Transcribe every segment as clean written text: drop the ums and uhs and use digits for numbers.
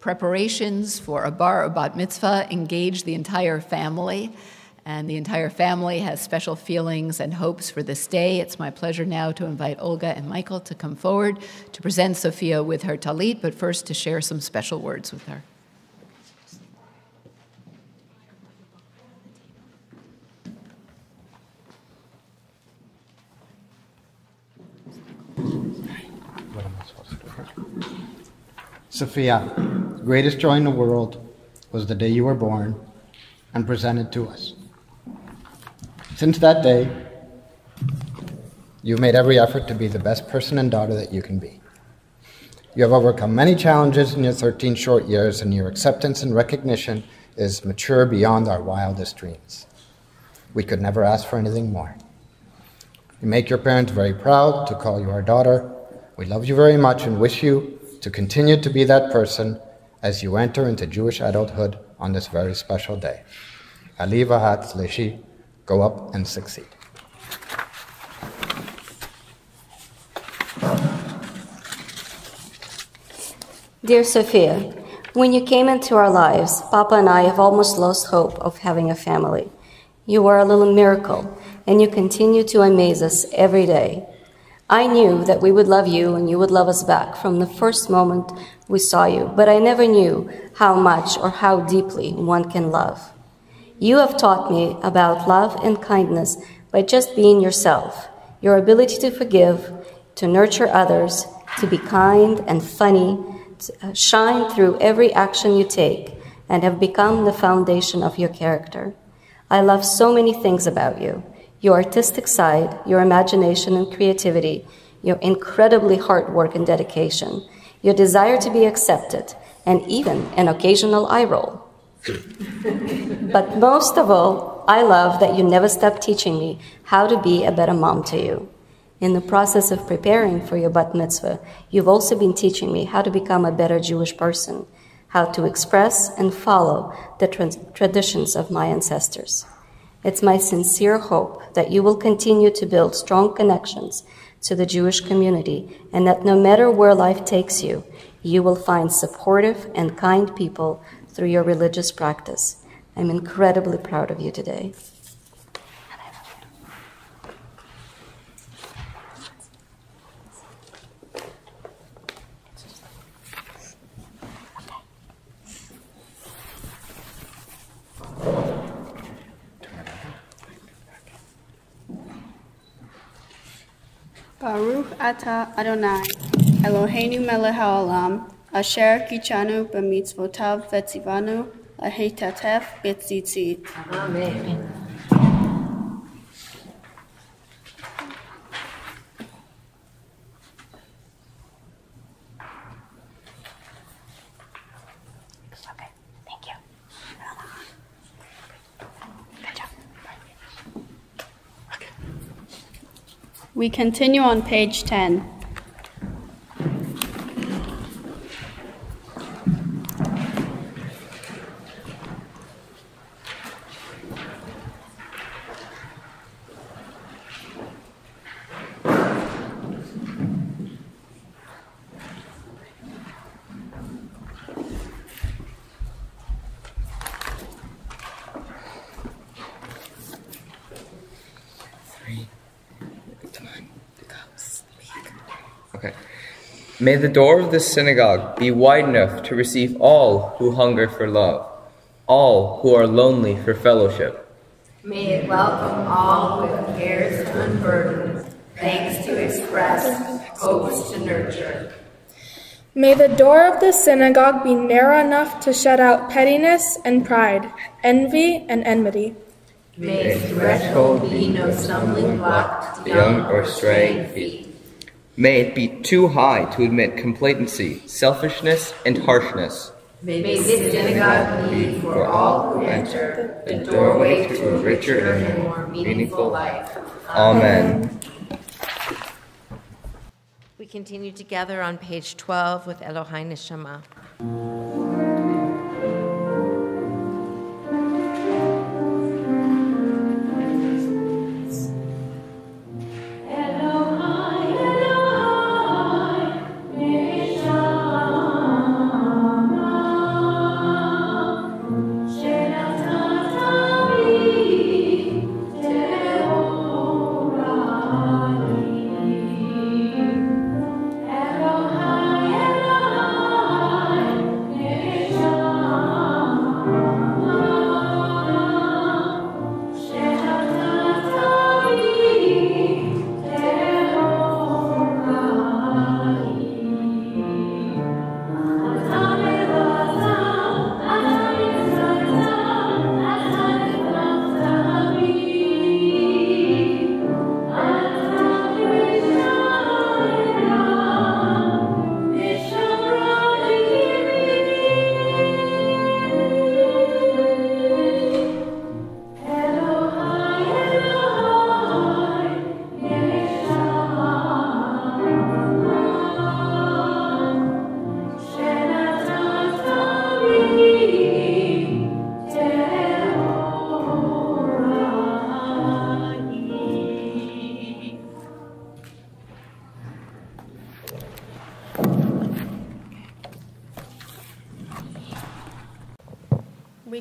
preparations for a bar or bat mitzvah engage the entire family, and the entire family has special feelings and hopes for this day. It's my pleasure now to invite Olga and Michael to come forward to present Sophia with her talit, but first to share some special words with her. Sophia, the greatest joy in the world was the day you were born and presented to us. Since that day, you've made every effort to be the best person and daughter that you can be. You have overcome many challenges in your 13 short years, and your acceptance and recognition is mature beyond our wildest dreams. We could never ask for anything more. You make your parents very proud to call you our daughter. We love you very much and wish you to continue to be that person as you enter into Jewish adulthood on this very special day. Ali Vahat Leshi, go up and succeed. Dear Sophia, when you came into our lives, Papa and I have almost lost hope of having a family. You were a little miracle, and you continue to amaze us every day. I knew that we would love you and you would love us back from the first moment we saw you, but I never knew how much or how deeply one can love. You have taught me about love and kindness by just being yourself, your ability to forgive, to nurture others, to be kind and funny, to shine through every action you take, and have become the foundation of your character. I love so many things about you. Your artistic side, your imagination and creativity, your incredibly hard work and dedication, your desire to be accepted, and even an occasional eye roll. But most of all, I love that you never stop teaching me how to be a better mom to you. In the process of preparing for your bat mitzvah, you've also been teaching me how to become a better Jewish person, how to express and follow the traditions of my ancestors. It's my sincere hope that you will continue to build strong connections to the Jewish community, and that no matter where life takes you, you will find supportive and kind people through your religious practice. I'm incredibly proud of you today. Baruch Ata Adonai, Eloheinu melech haolam, asher kichanu b'mitzvotav v'tzivanu laheitatef b'tzitzit. Amen. Okay, thank you. Good job. Okay. We continue on page 10. Okay. May the door of this synagogue be wide enough to receive all who hunger for love, all who are lonely for fellowship. May it welcome all who have cares to unburden, thanks to express, hopes to nurture. May the door of the synagogue be narrow enough to shut out pettiness and pride, envy and enmity. May its threshold be no stumbling block to young or straying feet. May it be too high to admit complacency, selfishness, and harshness. May this synagogue be for all who enter the doorway to a richer and more meaningful life. Amen. We continue together on page 12 with Elohai Neshama.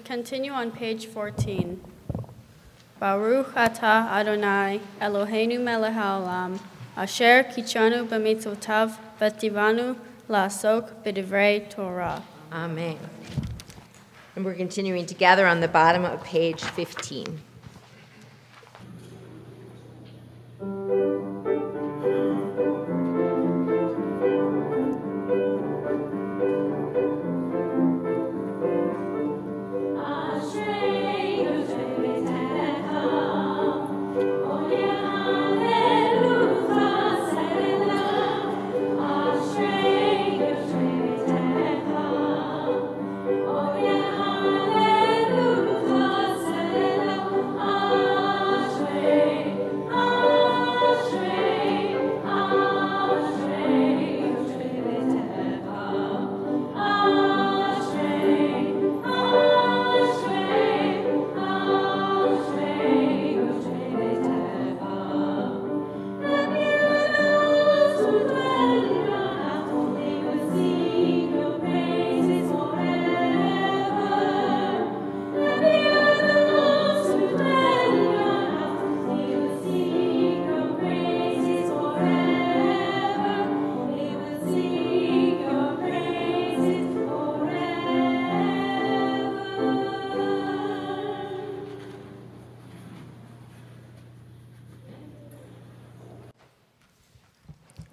continue on page 14. Baruch atah Adonai, Eloheinu melech haolam, asher kichanu b'mitzvotav v'tivanu la'asok b'divrei Torah. Amen. And we're continuing together on the bottom of page 15.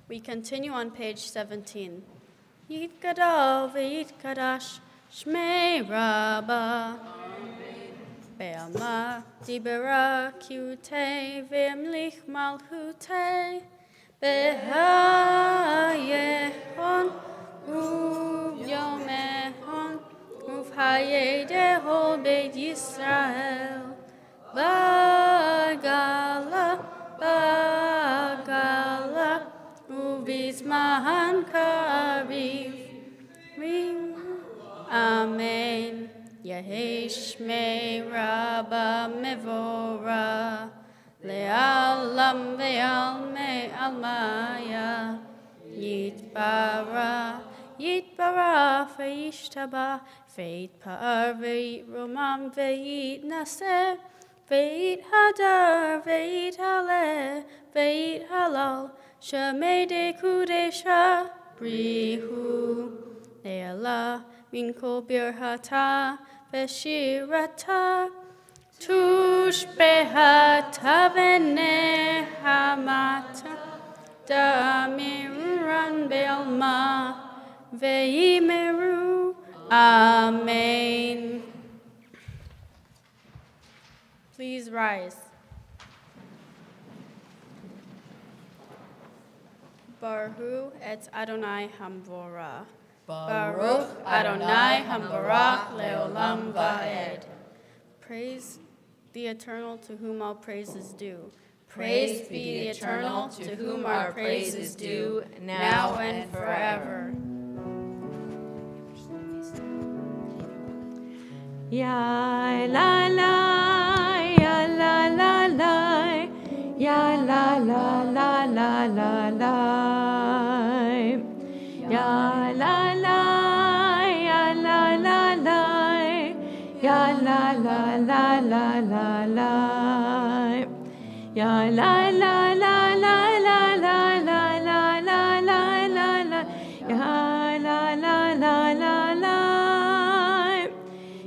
We continue on page 17. Yitgadal v'yitkadash Shmei Rabbah. Be'alma dibera kiute ve'amlich malchute. Behayehon uvyomehon uvhayedehol beit Yisrael. Bagala, bagala. Ubizmahan kariv, Amen. Yeheshmei Rabba Mevora, Le'alam ve'almei almaya, Yitbara, Yitbara ve'ishtaba, Ve'itpa'ar ve'it-romam ve'it-naseh, Ve'it-hadar ve'it-haleh, Ve'it-halal, Shemei de Kudesha Brihu Le'ala Min Kol Birhata Veshirata Tush Behata Venehamata Damiran Be'alma Ve'imeru Amen. Please rise. Baruch et Adonai Hamvorah. Baruch Adonai Hamvorah Leolam Va'ed. Praise the Eternal, to whom all praise is due. Praise be the Eternal, to whom our praise is due, now and forever. Ya la la, ya la la la, ya la la la la la la, ya la la, ya la la la, ya la la la la la la, ya la la la la la la la la la la la, ya la la la la la.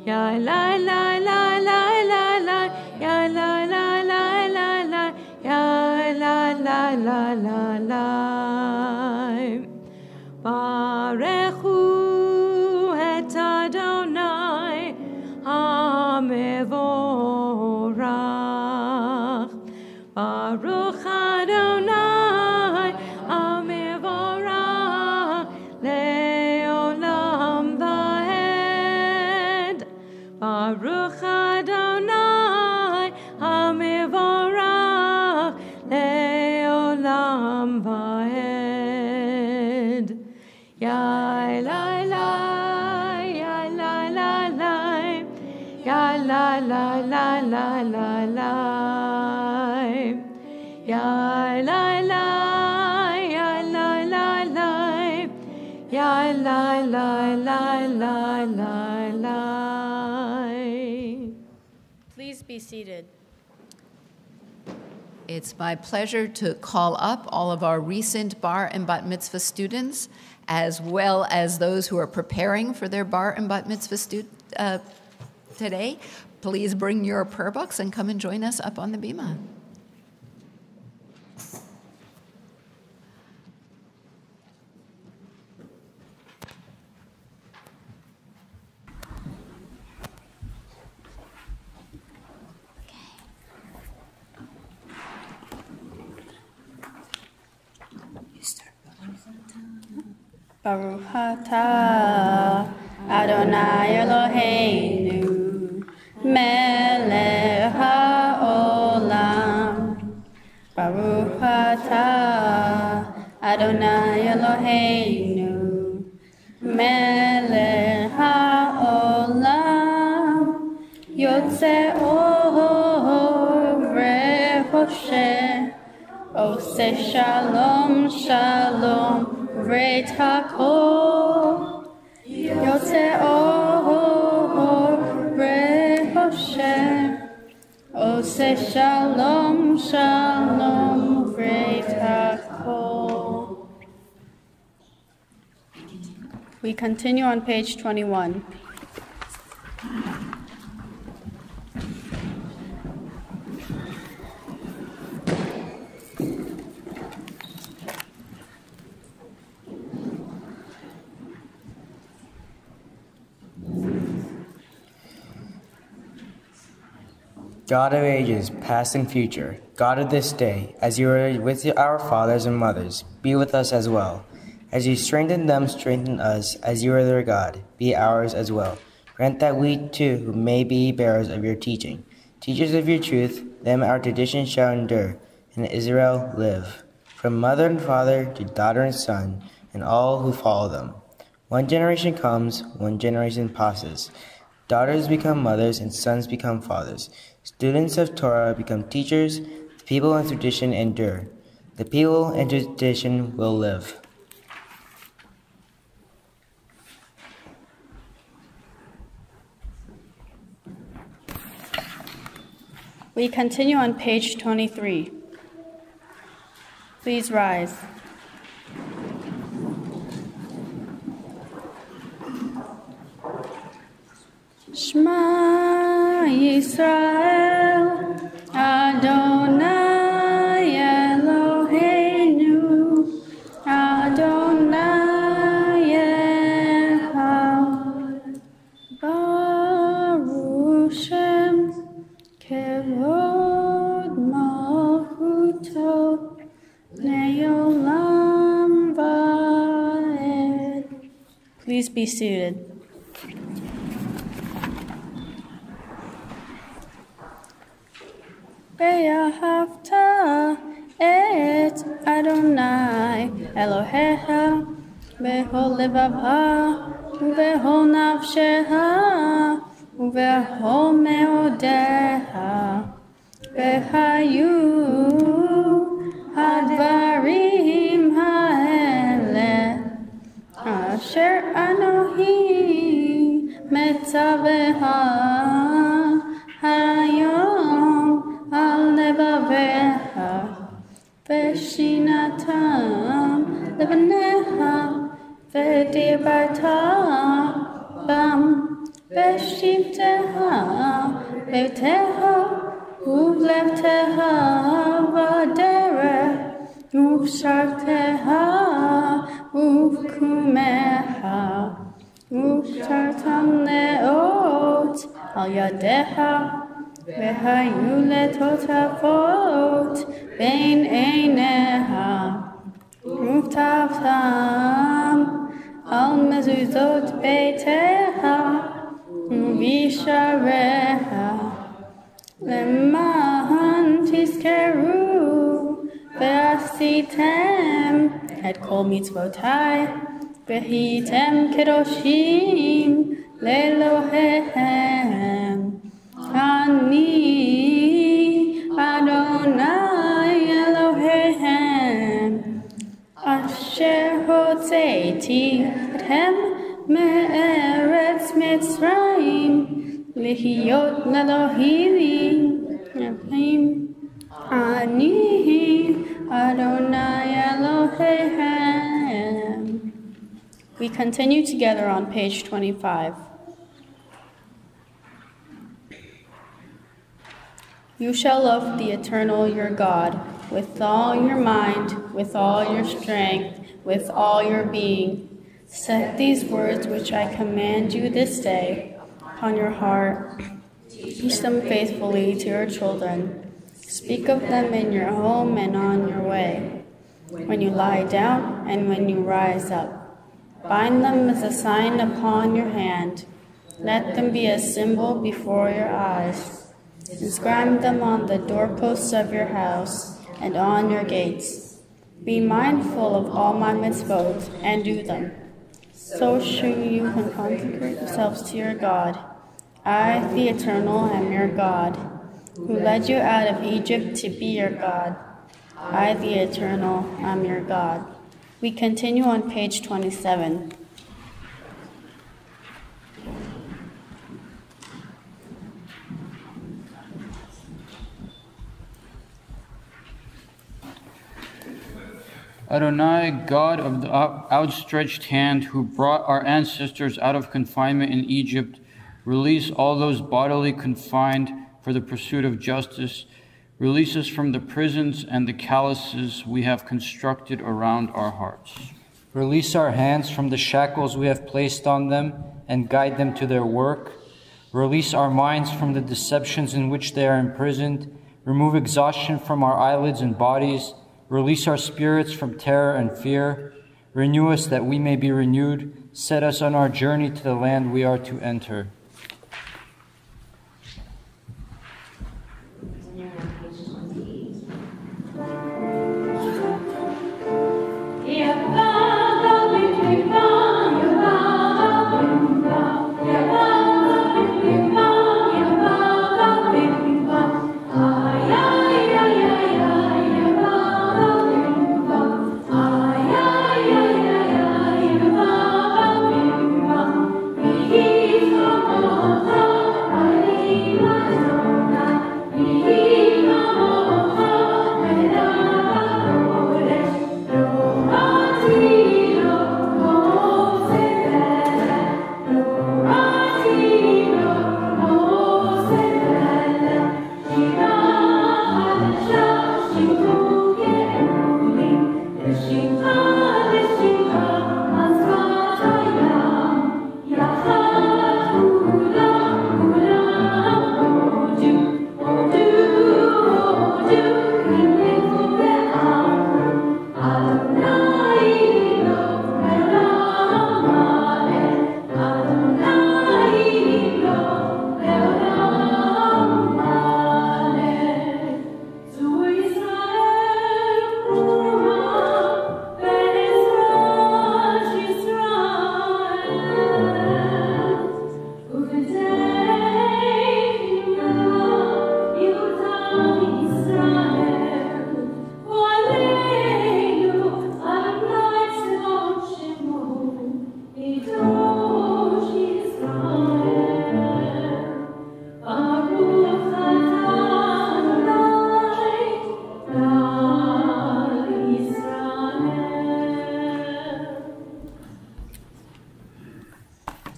Ya la la la la la la, ya la la la la la, ya la la la la la. Barechu et Adonai Hamevorach. Baruch Adonai Hamevorach leolam vaed. Baruch Adonai Hamevorach leolam vaed. Ya la la, ya la la la, ya la la la la la la, ya la la, ya la la la, ya la la la la la la. be seated. It's my pleasure to call up all of our recent bar and bat mitzvah students, as well as those who are preparing for their bar and bat mitzvah today. Please bring your prayer books and come and join us up on the bima. Baruch atah Adonai Eloheinu melech haolam. Baruch atah Adonai Eloheinu melech haolam. Yotze or v'choshe oseh shalom shalom Reit hakol Yotze or v'choshe oseh shalom shalom Reit hakol. We continue on page 21. God of ages, past and future, God of this day, as you were with our fathers and mothers, be with us as well. As you strengthened them, strengthen us, as you are their God, be ours as well. Grant that we, too, may be bearers of your teaching, teachers of your truth, them our tradition shall endure, and Israel live. From mother and father to daughter and son, and all who follow them. One generation comes, one generation passes. Daughters become mothers, and sons become fathers. Students of Torah become teachers. The people and tradition endure. The people and tradition will live. We continue on page 23. Please rise. Shema Yisrael, Adonai Eloheinu, Adonai Echad, Baruch Shem, Kevod Malchuto, Ne'olam Va'ed. Please be seated. Ve'ahavta et Adonai Elohecha bechol levavcha u'bechol nafshecha u'bechol me'odecha v'hayu hadvarim ha'ele asher anohi metzavecha hayom al levavecha v'shinatam levanecha v'dibarta bam v'shivtecha v'techa uvlevtecha v'derech uvshartecha uvkumecha uvshartam leot al yadecha V'hayu letotafot bein eineha Uftavtam al mezuzot beiteha Uvishareha Leman tizkeru Ve'asitem et kol mitzvotai Ve'hitem kedoshim le'Elohehem Ani Adonai Elohehem Asher hotzeiti ethem me'eretz Mitzrayim lihiyot le'Elohim We continue together on page 25. You shall love the Eternal your God with all your mind, with all your strength, with all your being. Set these words which I command you this day upon your heart. Teach them faithfully to your children. Speak of them in your home and on your way, when you lie down and when you rise up. Bind them as a sign upon your hand. Let them be a symbol before your eyes. Inscribe them on the doorposts of your house and on your gates. Be mindful of all my mitzvot and do them. So shall you consecrate yourselves to your God. I, the Eternal, am your God, who led you out of Egypt to be your God. I, the Eternal, am your God. We continue on page 27. Adonai, God of the outstretched hand, who brought our ancestors out of confinement in Egypt, release all those bodily confined for the pursuit of justice. Release us from the prisons and the calluses we have constructed around our hearts. Release our hands from the shackles we have placed on them and guide them to their work. Release our minds from the deceptions in which they are imprisoned. Remove exhaustion from our eyelids and bodies. Release our spirits from terror and fear. Renew us that we may be renewed. Set us on our journey to the land we are to enter.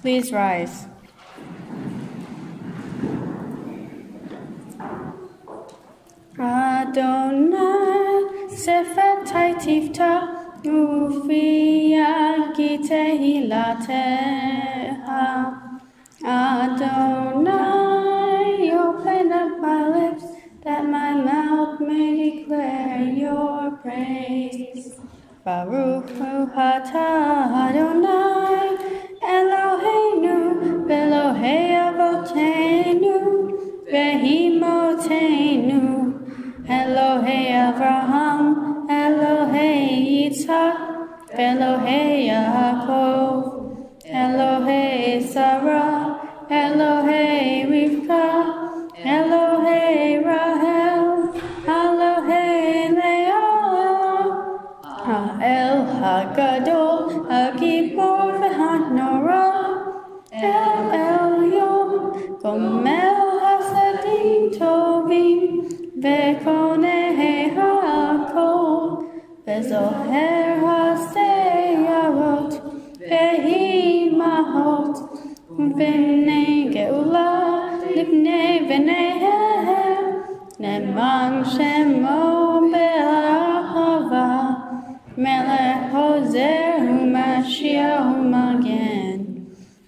Please rise. Adonai Sefetai Tifta Ufia Gitehilateha. Adonai, open up my lips that my mouth may declare your praise. Baruch hu atah Adonai Eloheinu Elohei Avotenu Behimotenu Elohei Avraham Elohei Yitzhak Elohei Yaakov Elohei Sarah Elohei Rivka Elohei Rahel Elohei Leah El Hagadol Hagibor V'Hanora El Elyon Gomel Hasadim Tovim Ve'konei Ha'akol Ve'zoher Ha'seyarot V'nei geula Livnei v'neihem Neman shemo be'ahava Melech hozer u'mashiach u'magen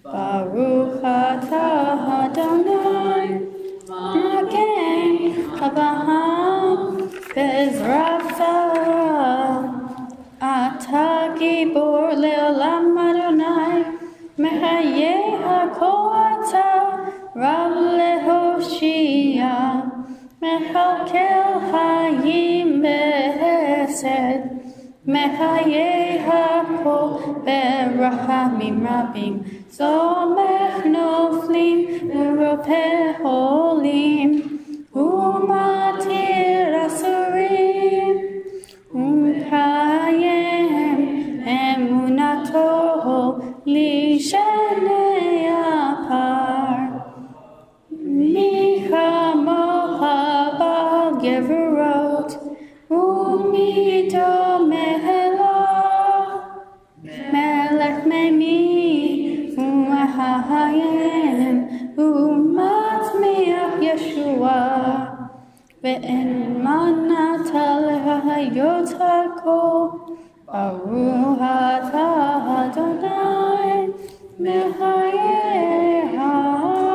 Baruch atah Adonai Magen Abraham Bezrata Atah gibor le'olam Adonai Mechayeh hakol atah Rav lehoshia Mechalkel hayim behesed Mechayeh hakol berachamim rabim Somech noflim v'ropeh holim Umatir asurim Umchayem emunato lishenei apar Michamocha bal geverot Umito mehelach Melech memi Umahayem Umatmiach Yeshua Ve'en manata lehayot hakol Baruch atah Adonai Mechayeh hakol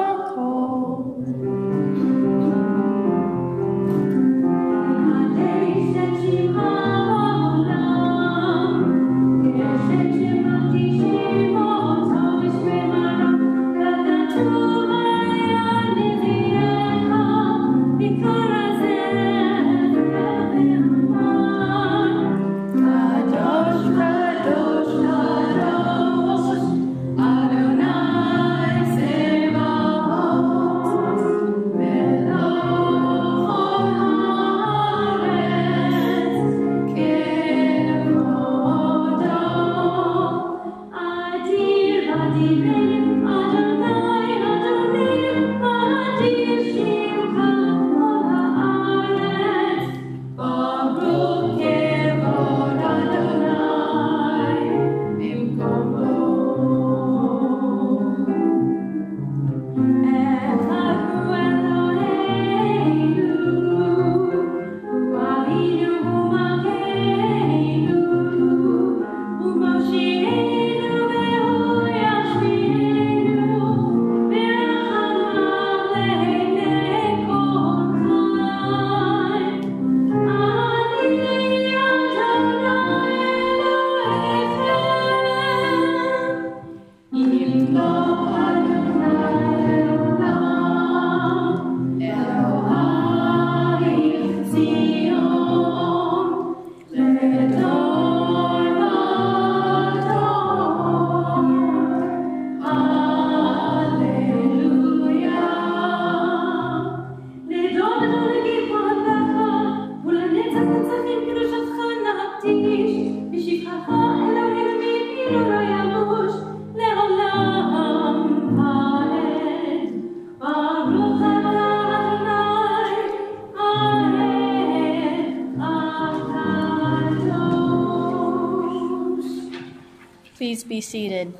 Please be seated.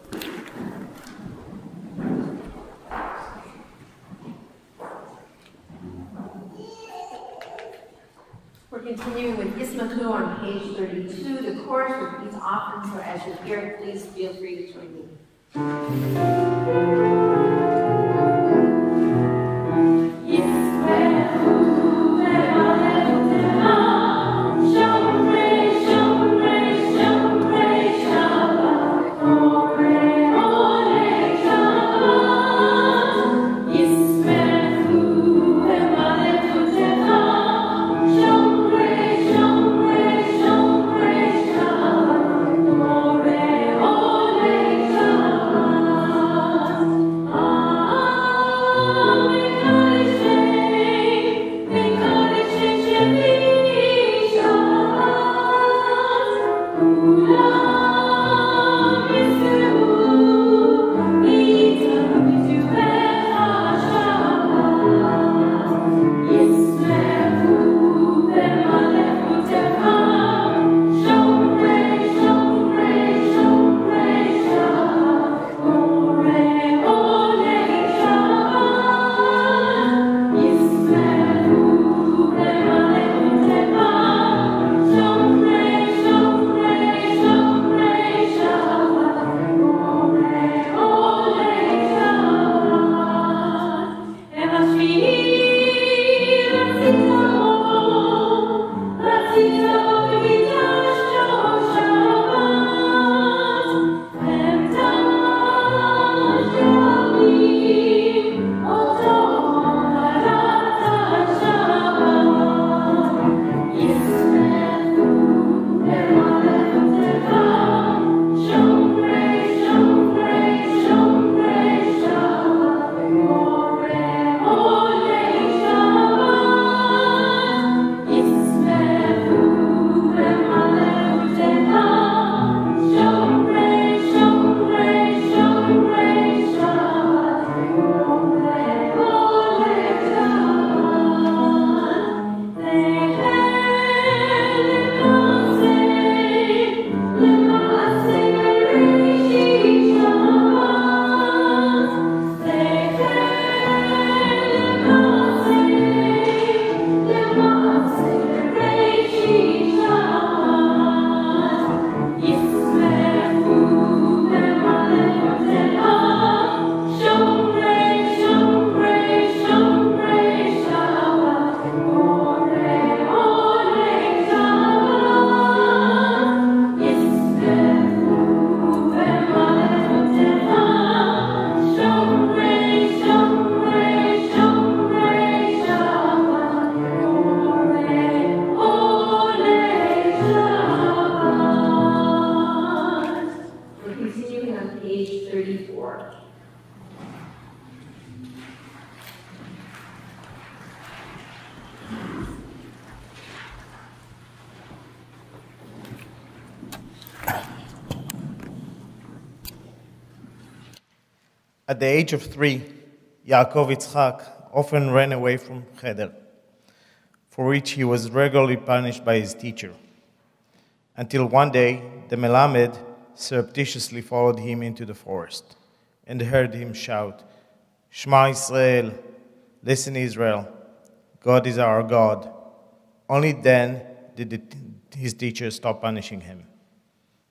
We're continuing with Yismachu on page 32. The chorus repeats often, so as you hear it, please feel free to join me. At the age of 3, Yaakov Yitzchak often ran away from Cheder, for which he was regularly punished by his teacher, until one day the Melamed surreptitiously followed him into the forest and heard him shout, "Shema Israel, listen Israel, God is our God." Only then did his teacher stop punishing him.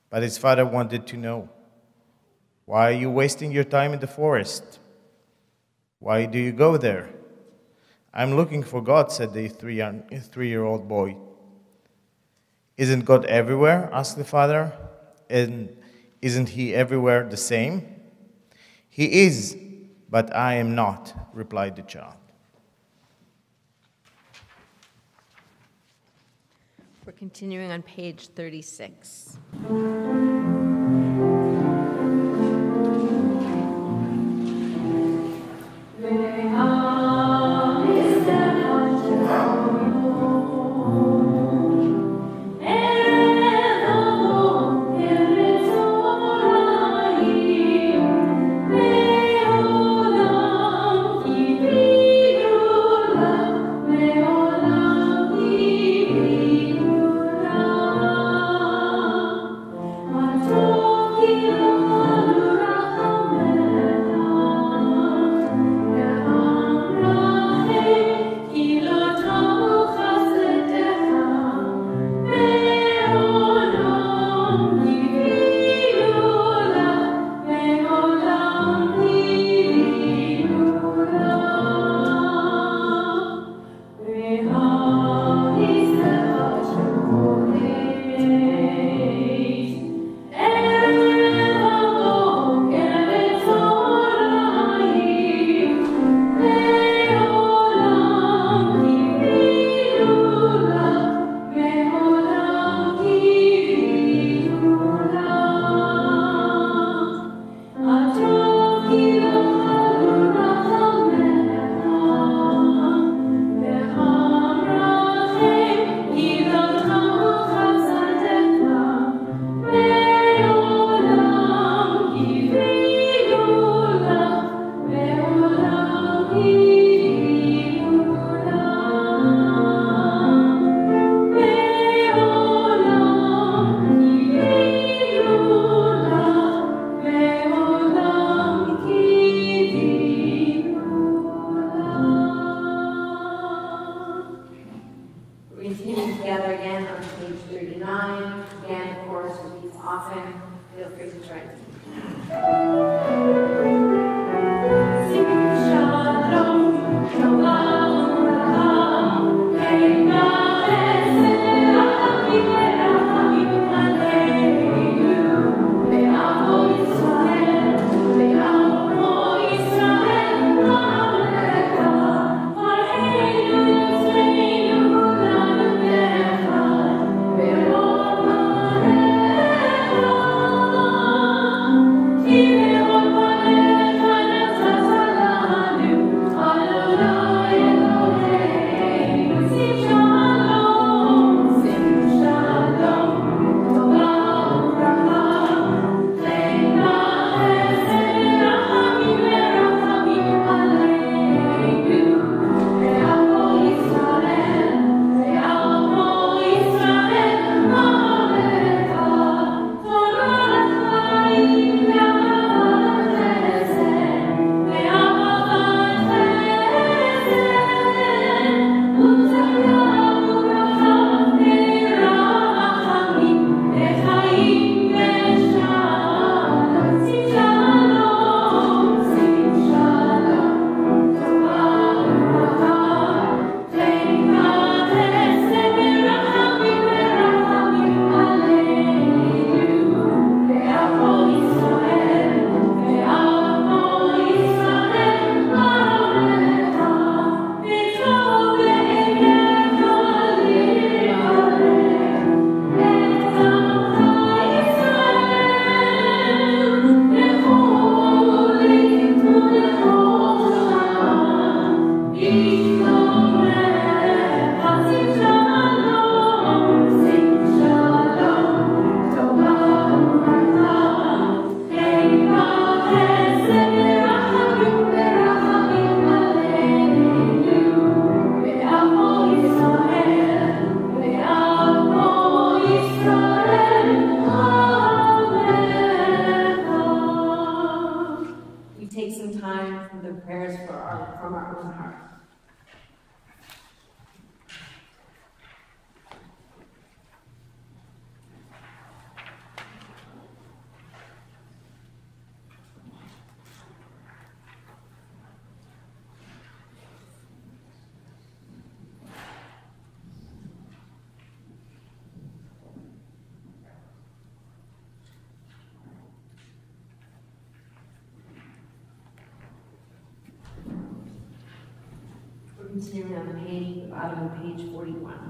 But his father wanted to know, "Why are you wasting your time in the forest? Why do you go there?" "I'm looking for God," said the 3-year-old boy. "Isn't God everywhere?" asked the father. "And isn't he everywhere the same?" "He is, but I am not," replied the child. We're continuing on page 36. Amen. continuing on the page, the bottom of page 41.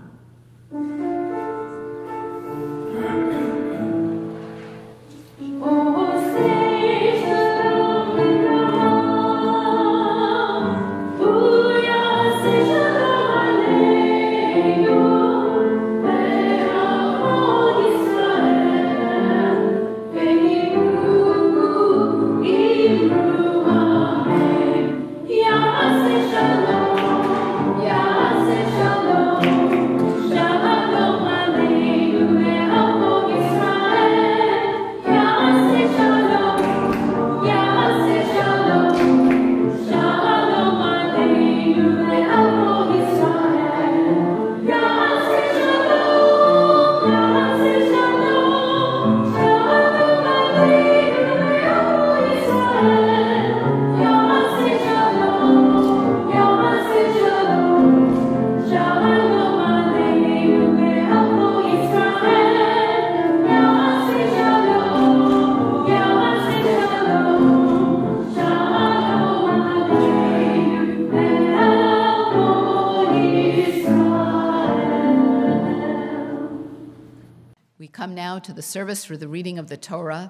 To the service for the reading of the Torah.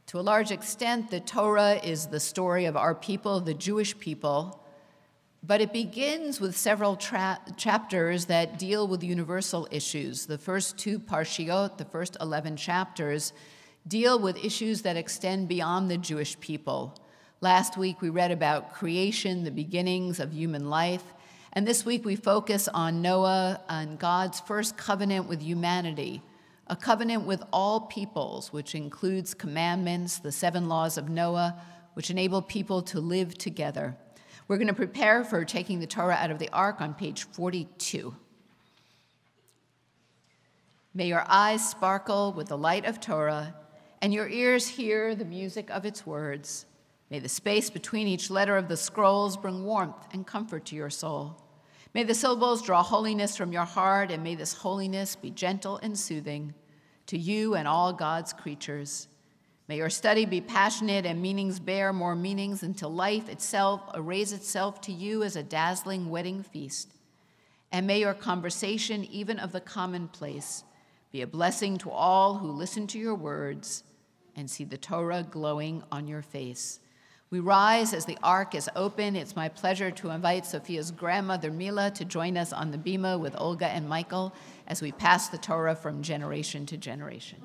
To a large extent, the Torah is the story of our people, the Jewish people, but it begins with several chapters that deal with universal issues. The first two parshiot, the first 11 chapters, deal with issues that extend beyond the Jewish people. Last week we read about creation, the beginnings of human life, and this week we focus on Noah and God's first covenant with humanity, a covenant with all peoples, which includes commandments, the 7 laws of Noah, which enable people to live together. We're going to prepare for taking the Torah out of the ark on page 42. May your eyes sparkle with the light of Torah, and your ears hear the music of its words. May the space between each letter of the scrolls bring warmth and comfort to your soul. May the syllables draw holiness from your heart, and may this holiness be gentle and soothing to you and all God's creatures. May your study be passionate and meanings bear more meanings until life itself arrays itself to you as a dazzling wedding feast. And may your conversation, even of the commonplace, be a blessing to all who listen to your words and see the Torah glowing on your face. We rise as the ark is open. It's my pleasure to invite Sophia's grandmother, Mila, to join us on the bima with Olga and Michael as we pass the Torah from generation to generation.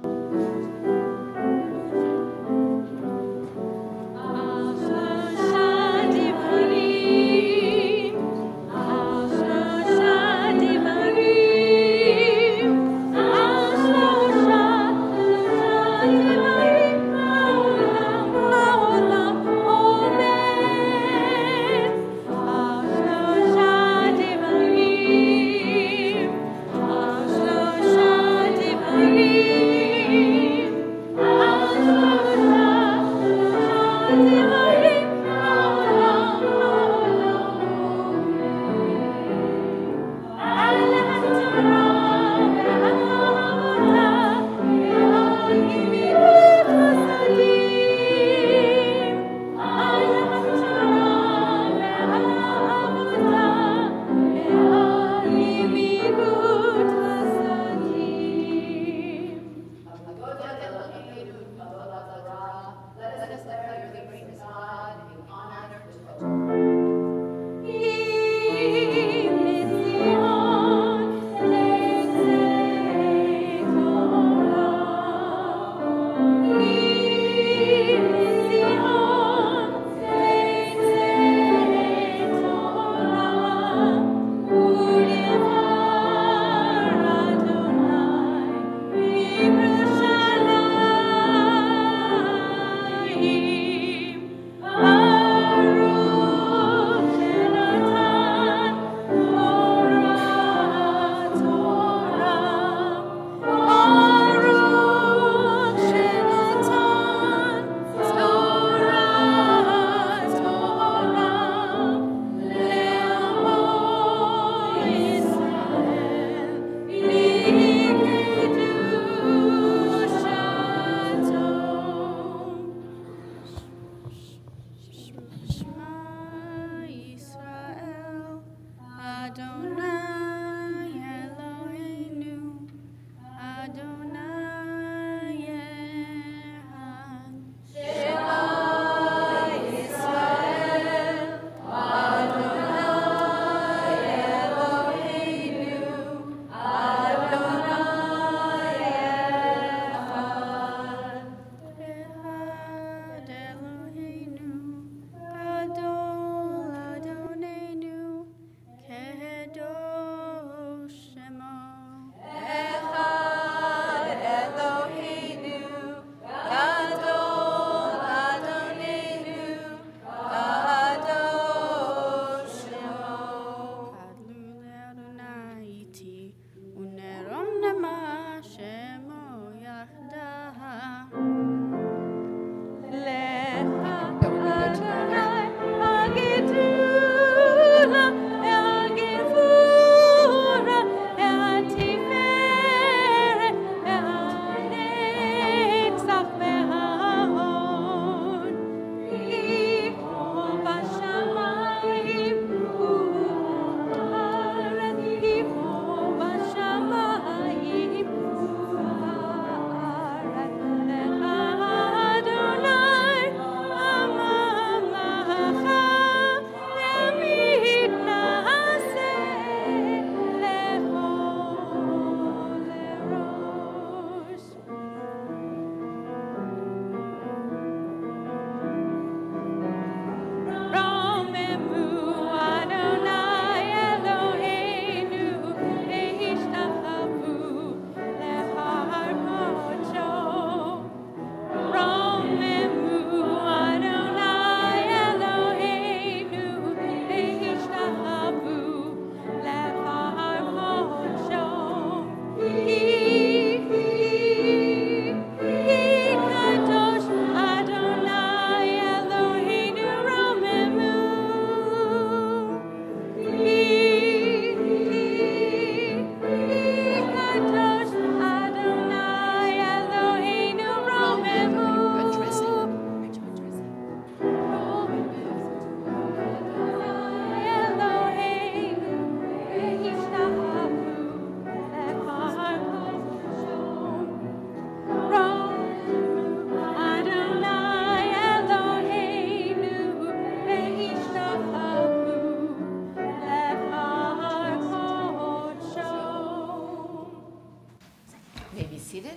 seated.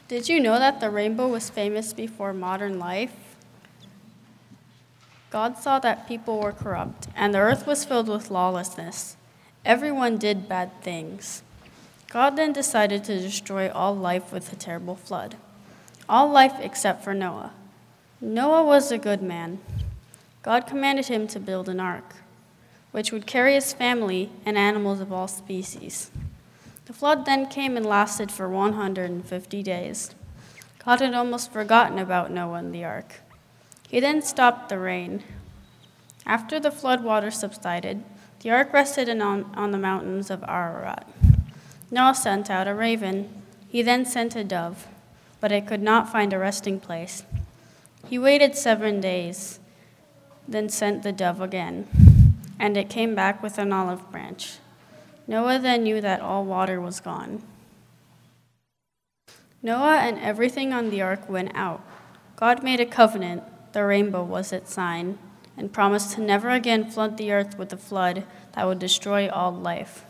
Did you know that the rainbow was famous before modern life? God saw that people were corrupt, and the earth was filled with lawlessness. Everyone did bad things. God then decided to destroy all life with a terrible flood. All life except for Noah. Noah was a good man. God commanded him to build an ark, which would carry his family and animals of all species. The flood then came and lasted for 150 days. God had almost forgotten about Noah and the ark. He then stopped the rain. After the flood water subsided, the ark rested on the mountains of Ararat. Noah sent out a raven. He then sent a dove, but it could not find a resting place. He waited 7 days, then sent the dove again, and it came back with an olive branch. Noah then knew that all water was gone. Noah and everything on the ark went out. God made a covenant, the rainbow was its sign, and promised to never again flood the earth with a flood that would destroy all life.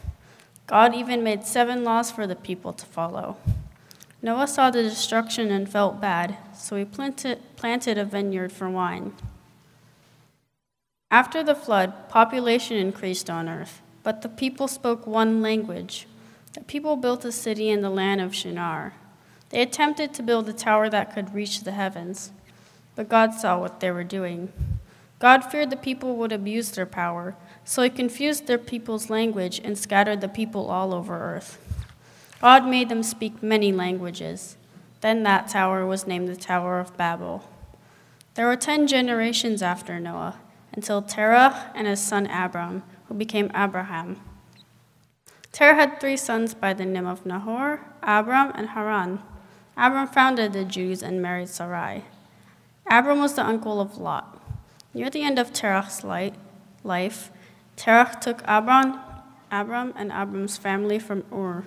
God even made 7 laws for the people to follow. Noah saw the destruction and felt bad, so he planted a vineyard for wine. After the flood, population increased on earth, but the people spoke one language. The people built a city in the land of Shinar. They attempted to build a tower that could reach the heavens, but God saw what they were doing. God feared the people would abuse their power, so he confused their people's language and scattered the people all over earth. God made them speak many languages. Then that tower was named the Tower of Babel. There were 10 generations after Noah, until Terah and his son Abram, who became Abraham. Terah had 3 sons by the name of Nahor, Abram, and Haran. Abram founded the Jews and married Sarai. Abram was the uncle of Lot. Near the end of Terah's life, Terah took Abram and Abram's family from Ur,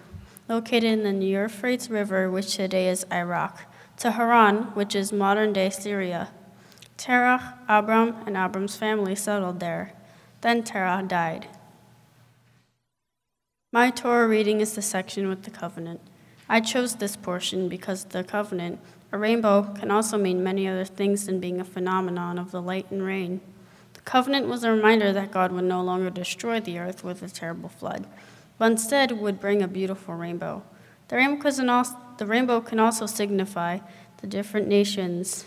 located in the Euphrates River, which today is Iraq, to Haran, which is modern-day Syria. Terah, Abram, and Abram's family settled there. Then Terah died. My Torah reading is the section with the covenant. I chose this portion because the covenant, a rainbow, can also mean many other things than being a phenomenon of the light and rain. The covenant was a reminder that God would no longer destroy the earth with a terrible flood, but instead would bring a beautiful rainbow. The rainbow can also signify the different nations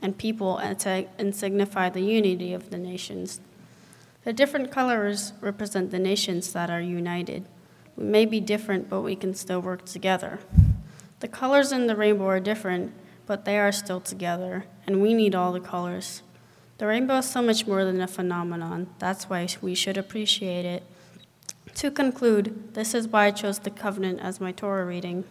and people and signify the unity of the nations. The different colors represent the nations that are united. We may be different, but we can still work together. The colors in the rainbow are different, but they are still together, and we need all the colors. The rainbow is so much more than a phenomenon. That's why we should appreciate it. To conclude, this is why I chose the covenant as my Torah reading.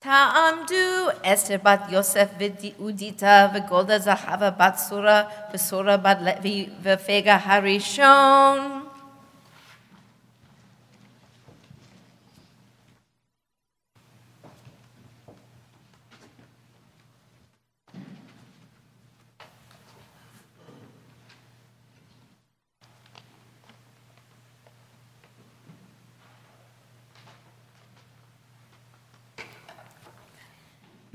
תעמדו אסתר בת יוסף ויהודיתה וגולדה זהבה בת סורה וסורה בת לוי ופגה הראשון.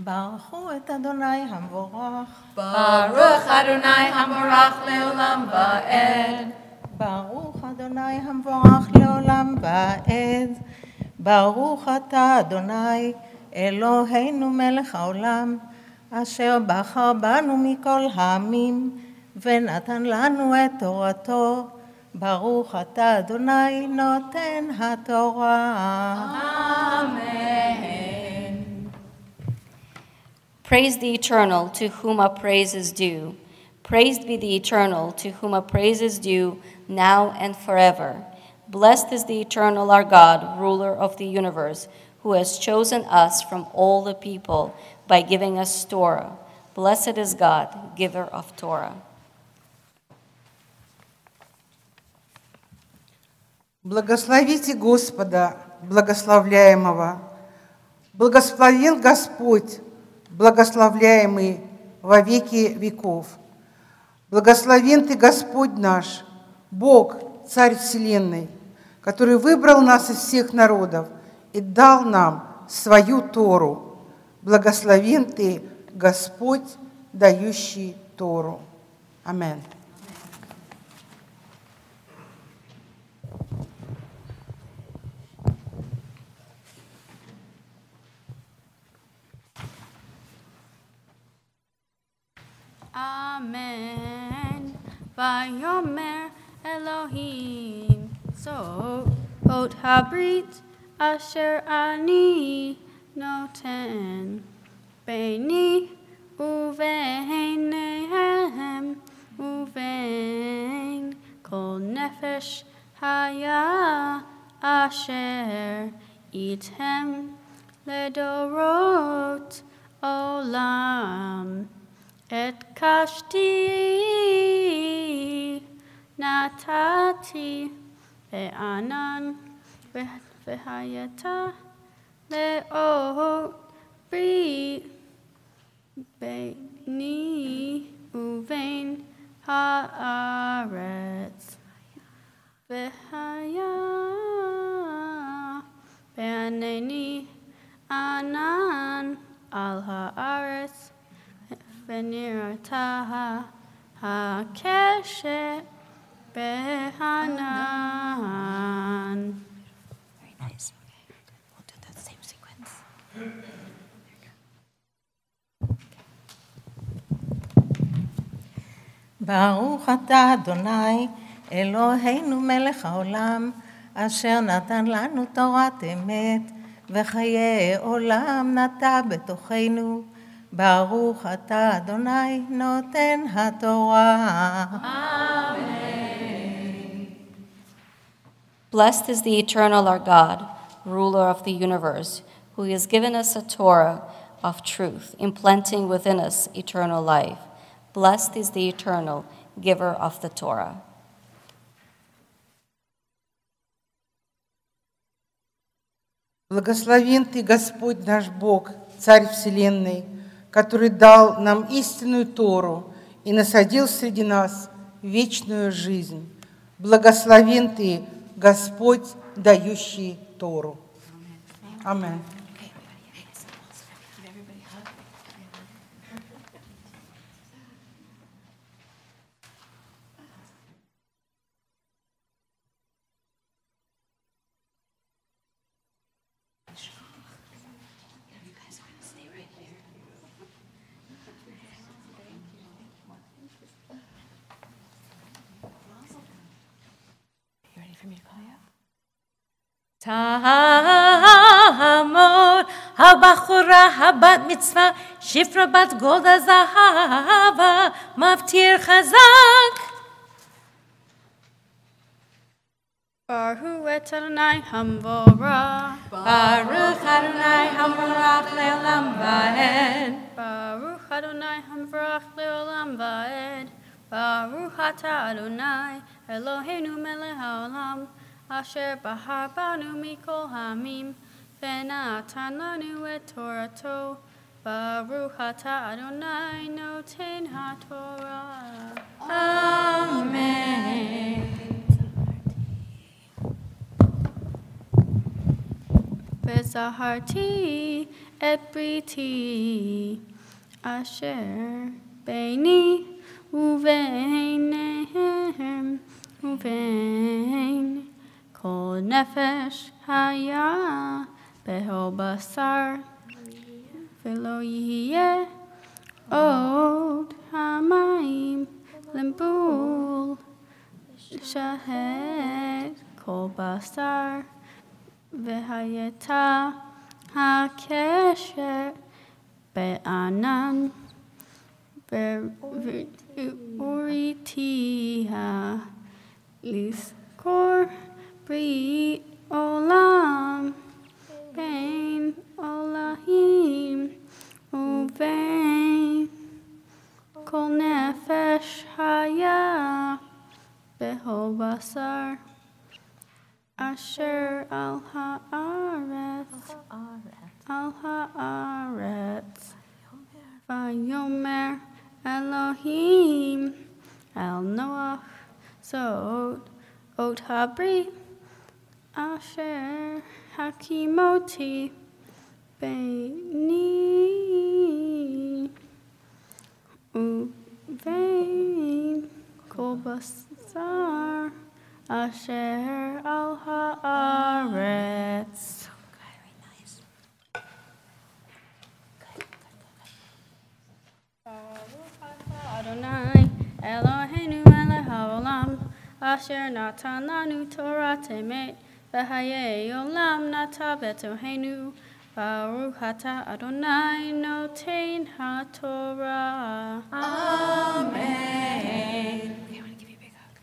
ברכו את אדוני המבורך. ברוך אדוני המבורך לעולם ועד. ברוך אדוני המבורך לעולם ועד. ברוך אתה אדוני אלוהינו מלך העולם, אשר בחר בנו מכל העמים ונתן לנו את תורתו. ברוך אתה אדוני נותן התורה. Amen. Praise the Eternal, to whom our praise is due. Praised be the Eternal, to whom our praise is due, now and forever. Blessed is the Eternal, our God, ruler of the universe, who has chosen us from all the people by giving us Torah. Blessed is God, giver of Torah. Благословите Господа, благословляемого. Благословил Господь, благословляемый во веки веков. Благословен Ты, Господь наш, Бог, Царь Вселенной, который выбрал нас из всех народов и дал нам свою Тору. Благословен Ты, Господь, дающий Тору. Аминь. Amen. Vayomer Elohim. So, ot habrit asher ani noten. Beini uveinehem uvein. Kol nefesh haya asher item ledorot olam. Et kashti natati ve'anan ve'hayata le'ot bri be'ni uvein ha'aretz ve'haya be'aneni anan al ha'aretz Venirataha hakeshet behanan. Very nice. We'll do that same sequence. ברוך אתה אדוני אלוהינו מלך העולם אשר נתן לנו תורת אמת וחיי עולם נטע בתוכנו. ברוך אתה אדוני נותן התורה. Amen. Blessed is the eternal our God, ruler of the universe, who has given us a Torah of truth, implanting within us eternal life. Blessed is the eternal giver of the Torah. Благословен Ты, Господь наш Бог, Царь Вселенной, который дал нам истинную Тору и насадил среди нас вечную жизнь. Благословен Ты, Господь, дающий Тору. Аминь. Tamod habachura habat mitzvah shifra bat golda zahava maftir chazak. Baruch et Adonai hamvorah. Baruch Adonai hamvorach leolam vaed. Baruch Adonai hamvorach leolam vaed. Baruch atah Adonai Eloheinu melech haolam. Asher bahar banu mikol hamim, v'natan lanu et Torato. Baruch atah Adonai noten haTorah. Amen. V'zaharti et briti, asher beini uveinehem uvein. Kol nefesh haya beho basar v'lo yihye od hamayim limbul shahed kol basar v'hayeta hakesher be'anan v'uritiha liskor Bri olam, bein olahim, uvein, Asher al haaretz, al haaretz. Vayomer Elohim el Noach Zod Ot Habri Asher Hakimoti Beini Uvein Kol Basar Asher al haaretz. Adonai Eloheinu melech haolam asher natan lanu Torah temet v'hayei olam nata betohenu Baruch ata Adonai noten haTorah. Amen. Okay, I want to give you a big hug.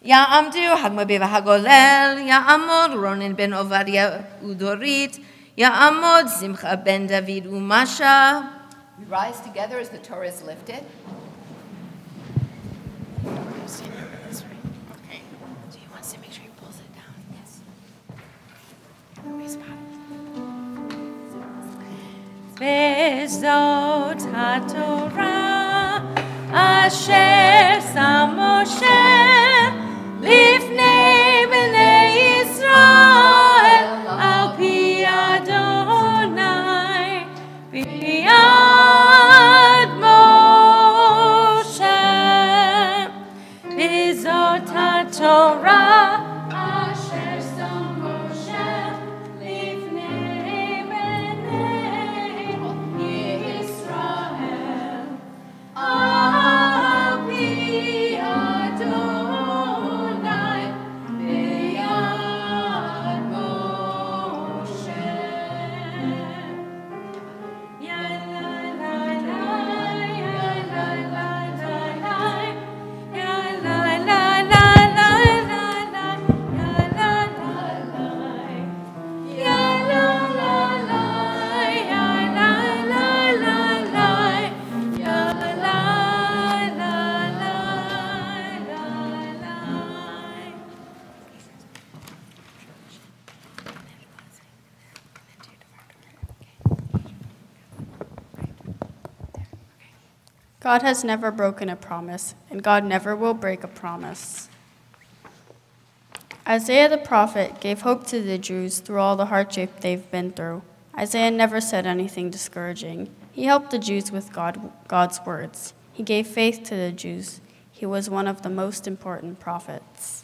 Ya'amdu Hagmabi v'Hagolel, Ya'amod Ronin ben Ovadia Udorit, Ya'amod Simcha ben David Umasha. We rise together as the Torah is lifted. Okay. So you want to make sure he pulls it down? Yes. Vezot HaTorah Asher Sam Moshe Lifnei Bnei Yisrael Al Pi Adonai B'yad Moshe Vezot HaTorah Asher Sam Moshe Lifnei Bnei Yisrael Al Pi Adonai B'yad Moshe. Ya la la la, ya la la la la, ya la la la la la la, ya la la la, ya la la la, ya la la la la, ya la la la la la. God has never broken a promise, and God never will break a promise. Isaiah the prophet gave hope to the Jews through all the hardship they've been through. Isaiah never said anything discouraging. He helped the Jews with God's words. He gave faith to the Jews. He was one of the most important prophets.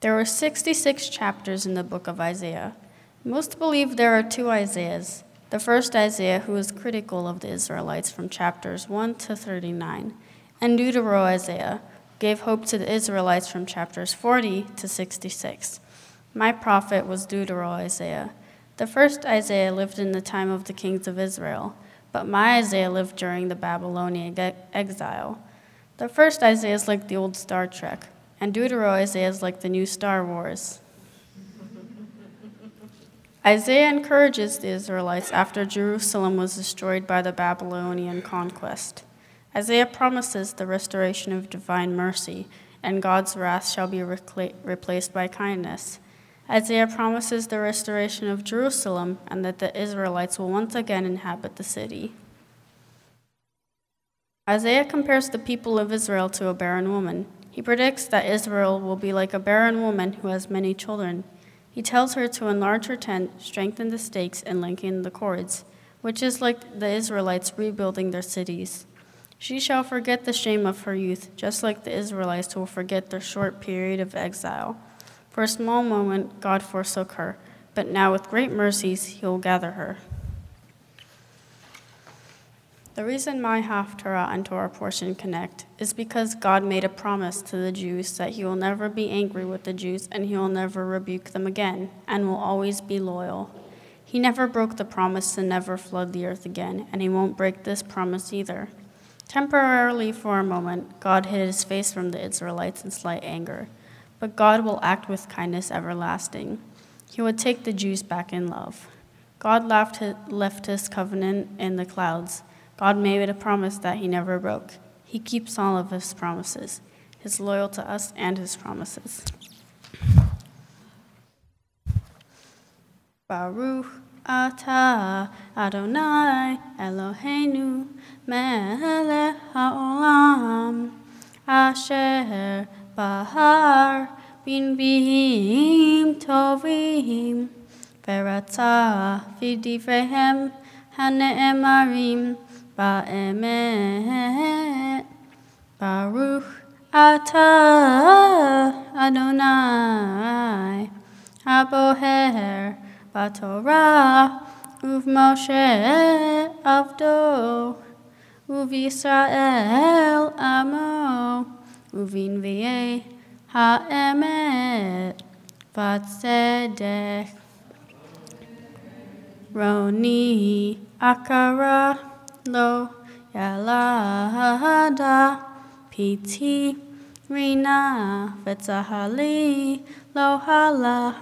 There were 66 chapters in the book of Isaiah. Most believe there are two Isaiahs. The first Isaiah, who was critical of the Israelites from chapters 1 to 39, and Deutero-Isaiah, gave hope to the Israelites from chapters 40 to 66. My prophet was Deutero-Isaiah. The first Isaiah lived in the time of the kings of Israel, but my Isaiah lived during the Babylonian exile. The first Isaiah is like the old Star Trek, and Deutero-Isaiah is like the new Star Wars. Isaiah encourages the Israelites after Jerusalem was destroyed by the Babylonian conquest. Isaiah promises the restoration of divine mercy, and God's wrath shall be replaced by kindness. Isaiah promises the restoration of Jerusalem and that the Israelites will once again inhabit the city. Isaiah compares the people of Israel to a barren woman. He predicts that Israel will be like a barren woman who has many children. He tells her to enlarge her tent, strengthen the stakes, and lengthen the cords, which is like the Israelites rebuilding their cities. She shall forget the shame of her youth, just like the Israelites will forget their short period of exile. For a small moment, God forsook her, but now with great mercies, he will gather her. The reason my Haftarah and Torah portion connect is because God made a promise to the Jews that he will never be angry with the Jews and he will never rebuke them again and will always be loyal. He never broke the promise to never flood the earth again, and he won't break this promise either. Temporarily, for a moment, God hid his face from the Israelites in slight anger, but God will act with kindness everlasting. He would take the Jews back in love. God left his covenant in the clouds. God made a promise that he never broke. He keeps all of his promises. He's loyal to us and his promises. Baruch atah Adonai Eloheinu melech haolam asher bahar b'nbiim tovim v'ratzah v'divrehem hane'emarim ba'emet. Baruch atah Adonai haboher b'Torah uv'Moshe avdo uv'Yisrael amo uv'nvi'ei ha'emet v'tzedek. Roni akara lo yalada piti rina v'tzahali lo hala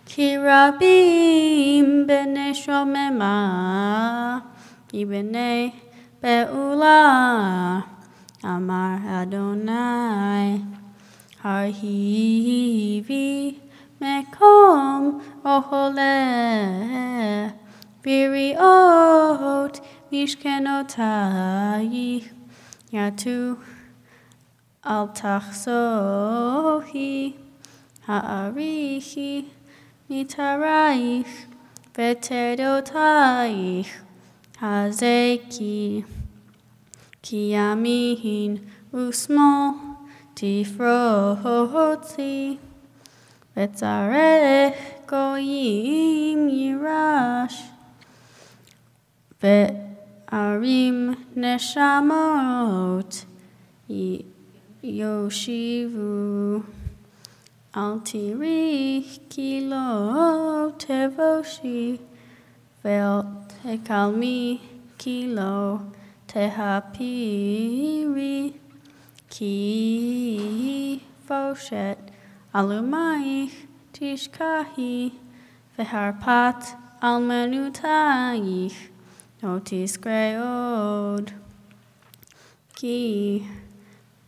kirabim b'nei shomema ibnei be'ula amar Adonai harhivi mekom ohole biriot mishkenotai yatu al tachsohi ha'arichi mitaraich vetedotaich hazeki kiyamin usmo tifroti vetzarech goyim yirash ve'arim neshamot yoshivu al tirich kilo tevoshi ve'al tekalmi kilo tehapiri ki foshet alumaich tishkahi ve'harpat almenutaich notis greod ki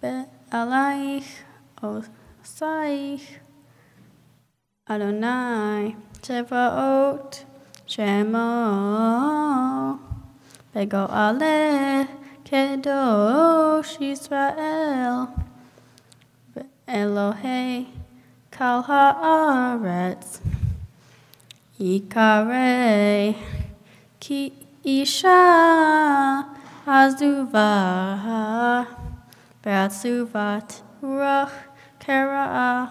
be'alaich osaich Adonai Tzevaot Shemo Bego Ale Kedosh Yisrael Elohei Kal Haaretz Yikarei Ki Isha Azuva Be'atzuvat Ruach Kera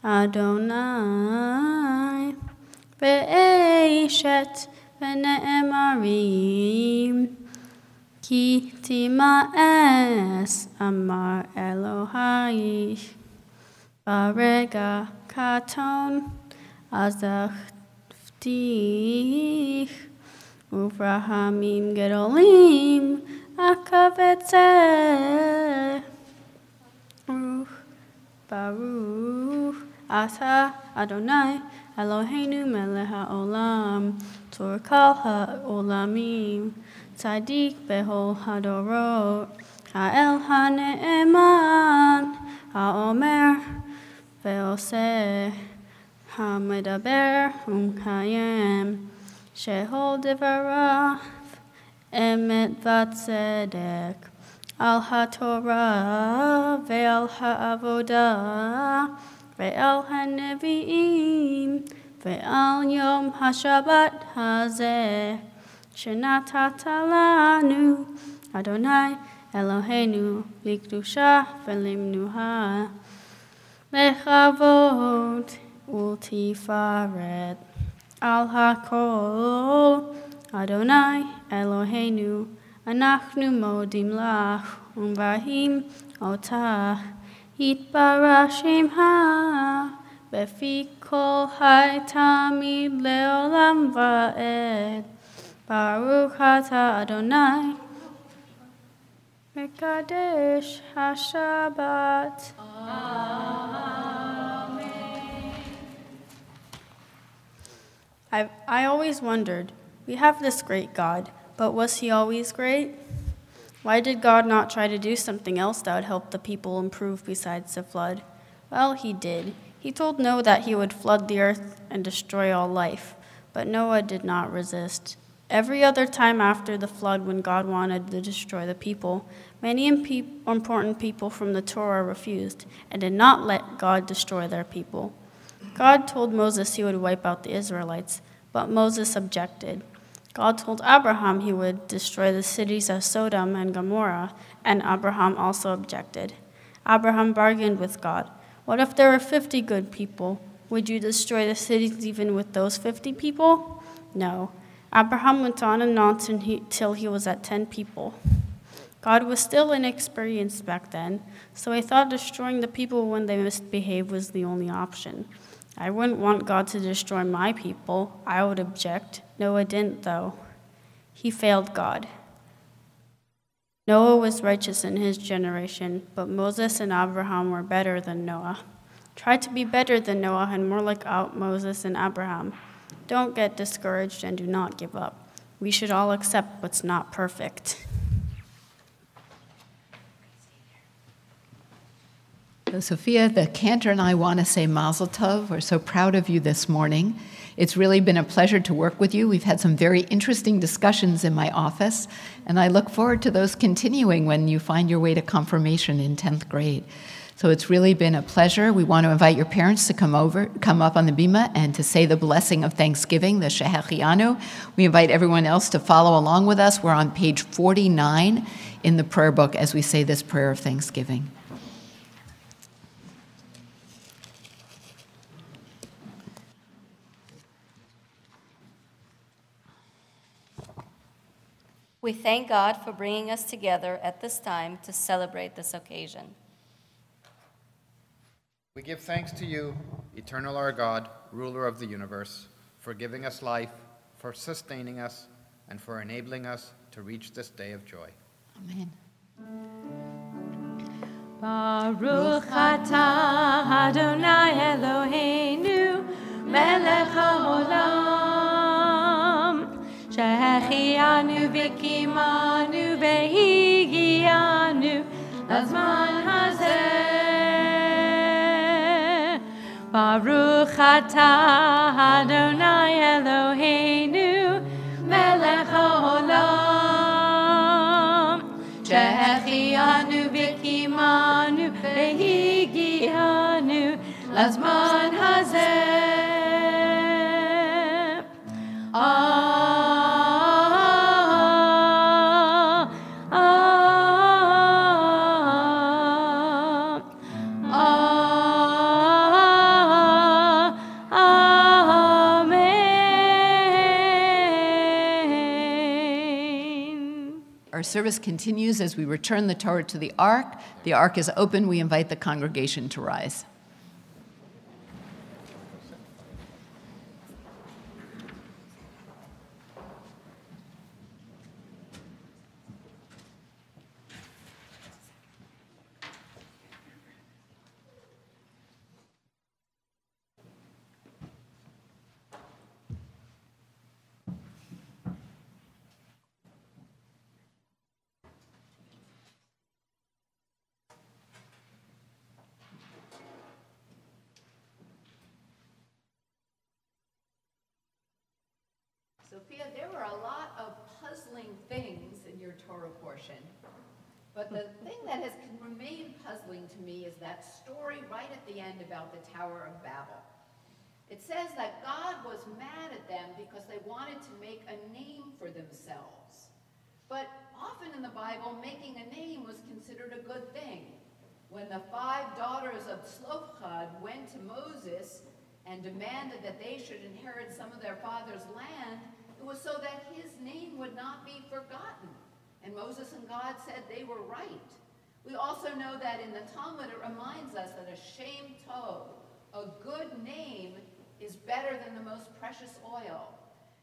Adonai Ve'eshet Ve'ne'emarim Ki tima'es Amar Elohai Barega Katon Azachtich Uvrahamim Gedolim Akavetzeh Baruch Ata Adonai Eloheinu melech haolam Tor kal haolamim Tzadik behol hadorot Ha'el ha'ne'eman Ha'omer ve'oseh Ha'medaber u'mkayem Shehol devarav emet v'tzedek Al ha'torah ve'al ha'avodah ve'al ha'nevi'im ve'al yom ha'shabbat hazeh shenatata lanu Adonai Eloheinu likdusha ve'limnuha lechavod ultifaret al hakol Adonai Eloheinu Anachnu modim lach umvahim otach yitbarach shemha befi kol hai tamid leolam va'ed Baruch ata Adonai Mekadesh HaShabbat. Amen. I always wondered, we have this great God, but was he always great? Why did God not try to do something else that would help the people improve besides the flood? Well, he did. He told Noah that he would flood the earth and destroy all life, but Noah did not resist. Every other time after the flood, when God wanted to destroy the people, many important people from the Torah refused and did not let God destroy their people. God told Moses he would wipe out the Israelites, but Moses objected. God told Abraham he would destroy the cities of Sodom and Gomorrah, and Abraham also objected. Abraham bargained with God. What if there were 50 good people? Would you destroy the cities even with those 50 people? No. Abraham went on and on till he was at 10 people. God was still inexperienced back then, so he thought destroying the people when they misbehaved was the only option. I wouldn't want God to destroy my people. I would object. Noah didn't, though. He failed God. Noah was righteous in his generation, but Moses and Abraham were better than Noah. Try to be better than Noah and more like Moses and Abraham. Don't get discouraged and do not give up. We should all accept what's not perfect. So Sophia, the cantor, and I want to say Mazel Tov. We're so proud of you this morning. It's really been a pleasure to work with you. We've had some very interesting discussions in my office, and I look forward to those continuing when you find your way to confirmation in 10th grade. So it's really been a pleasure. We want to invite your parents to come up on the bima and to say the blessing of Thanksgiving, the Shehechianu. We invite everyone else to follow along with us. We're on page 49 in the prayer book as we say this prayer of Thanksgiving. We thank God for bringing us together at this time to celebrate this occasion. We give thanks to you, eternal our God, ruler of the universe, for giving us life, for sustaining us, and for enabling us to reach this day of joy. Amen. Baruch atah Adonai Eloheinu melech haolam shehechianu v'kimanu v'higianu lazman hazeh. Baruch atah Adonai Eloheinu melech haolam shehechianu v'kimanu v'higianu lazman hazeh. Our service continues as we return the Torah to the Ark. The Ark is open. We invite the congregation to rise. Sophia, there were a lot of puzzling things in your Torah portion, but the thing that has remained puzzling to me is that story right at the end about the Tower of Babel. It says that God was mad at them because they wanted to make a name for themselves. But often in the Bible, making a name was considered a good thing. When the 5 daughters of Tzlofchad went to Moses and demanded that they should inherit some of their father's land, it was so that his name would not be forgotten. And Moses and God said they were right. We also know that in the Talmud it reminds us that a shem tov, a good name, is better than the most precious oil.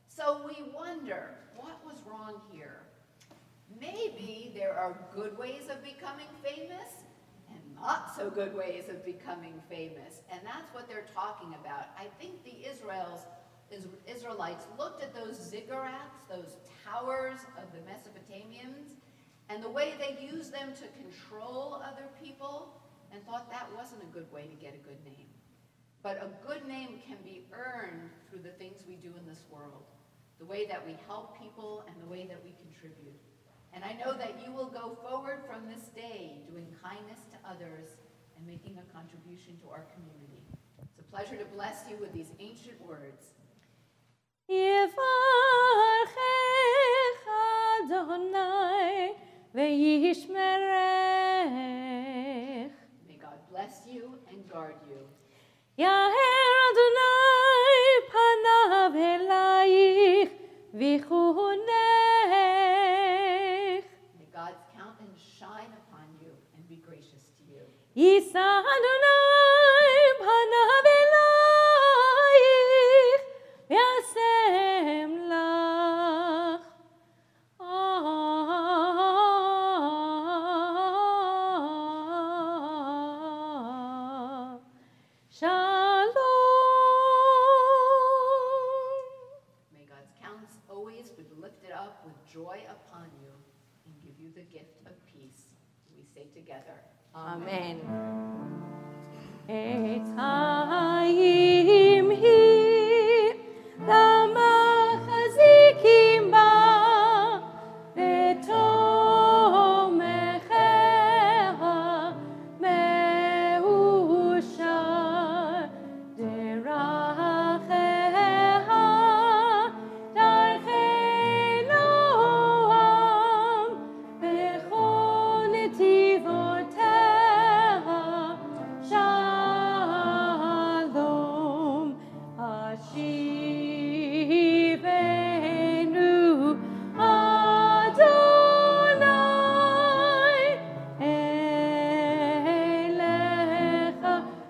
So we wonder, what was wrong here? Maybe there are good ways of becoming famous and not so good ways of becoming famous. And that's what they're talking about. I think the Israels Israelites looked at those ziggurats, those towers of the Mesopotamians, and the way they used them to control other people, and thought that wasn't a good way to get a good name. But a good name can be earned through the things we do in this world, the way that we help people and the way that we contribute. And I know that you will go forward from this day doing kindness to others and making a contribution to our community. It's a pleasure to bless you with these ancient words. יברכך אדוני וישמרך. May God bless you and guard you. יאר אדוני פניו אלייך ויחונך. May God's countenance shine upon you and be gracious to you. יישא אדוני פניו אלייך וישם לך. Shalom. May God's countenance always be lifted up with joy upon you and give you the gift of peace. We say together, Amen. את חיים היא למחזיקים בה ותומכיה מאושר דרכיה דרכי נועם בכל נתיבותיה שלום השיבנו אדוני אליך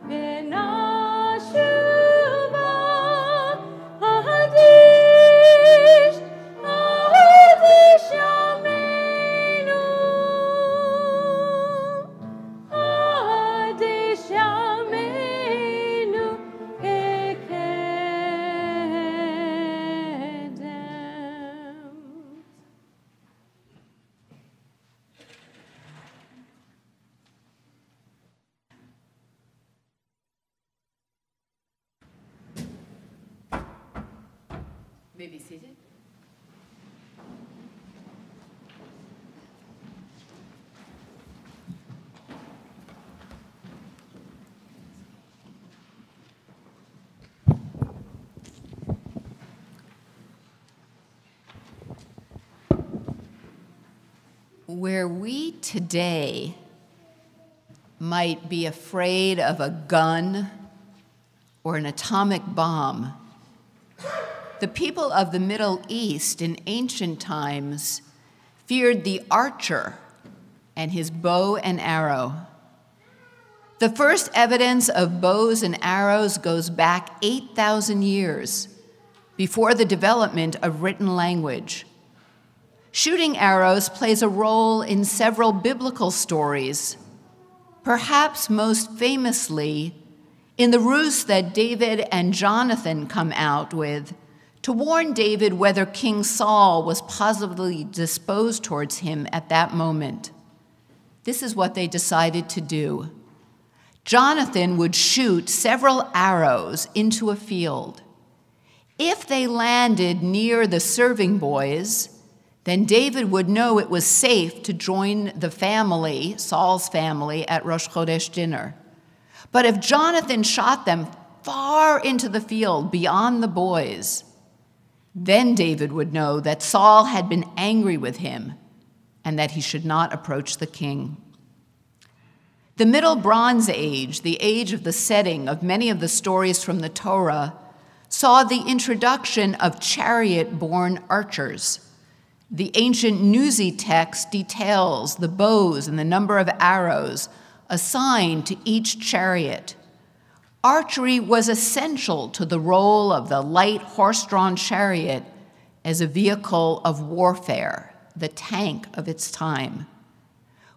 ונשובה אדיש ימינו אדיש ימינו כקדם. May be seated. Where we today might be afraid of a gun or an atomic bomb, the people of the Middle East in ancient times feared the archer and his bow and arrow. The first evidence of bows and arrows goes back 8,000 years, before the development of written language. Shooting arrows plays a role in several biblical stories, perhaps most famously in the ruse that David and Jonathan come out with to warn David whether King Saul was positively disposed towards him at that moment. This is what they decided to do. Jonathan would shoot several arrows into a field. If they landed near the serving boys, then David would know it was safe to join the family, Saul's family, at Rosh Chodesh dinner. But if Jonathan shot them far into the field beyond the boys, then David would know that Saul had been angry with him and that he should not approach the king. The Middle Bronze Age, the age of the setting of many of the stories from the Torah, saw the introduction of chariot-borne archers. The ancient Nuzi text details the bows and the number of arrows assigned to each chariot. Archery was essential to the role of the light horse-drawn chariot as a vehicle of warfare, the tank of its time.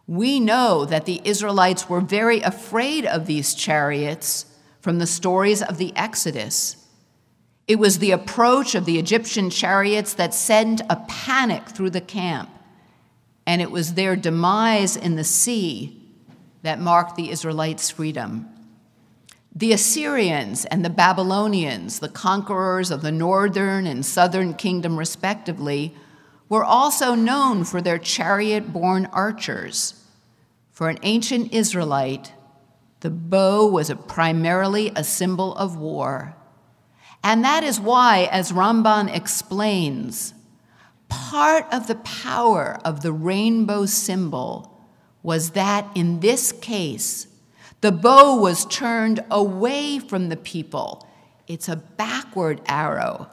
We know that the Israelites were very afraid of these chariots from the stories of the Exodus. It was the approach of the Egyptian chariots that sent a panic through the camp, and it was their demise in the sea that marked the Israelites' freedom. The Assyrians and the Babylonians, the conquerors of the northern and southern kingdom respectively, were also known for their chariot-borne archers. For an ancient Israelite, the bow was primarily a symbol of war. And that is why, as Ramban explains, part of the power of the rainbow symbol was that in this case, the bow was turned away from the people. It's a backward arrow,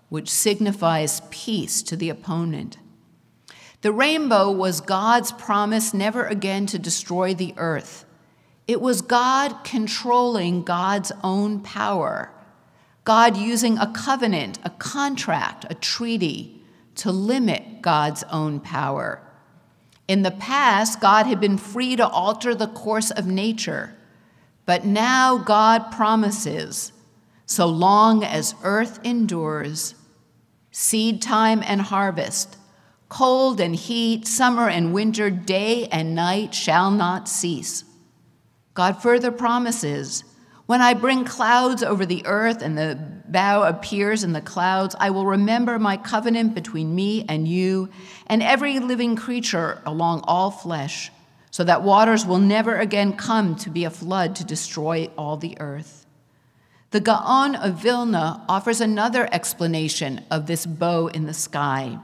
which signifies peace to the opponent. The rainbow was God's promise never again to destroy the earth. It was God controlling God's own power, God using a covenant, a contract, a treaty to limit God's own power. In the past, God had been free to alter the course of nature, but now God promises, so long as earth endures, seed time and harvest, cold and heat, summer and winter, day and night shall not cease. God further promises, when I bring clouds over the earth and the bow appears in the clouds, I will remember my covenant between me and you and every living creature along all flesh, so that waters will never again come to be a flood to destroy all the earth. The Gaon of Vilna offers another explanation of this bow in the sky.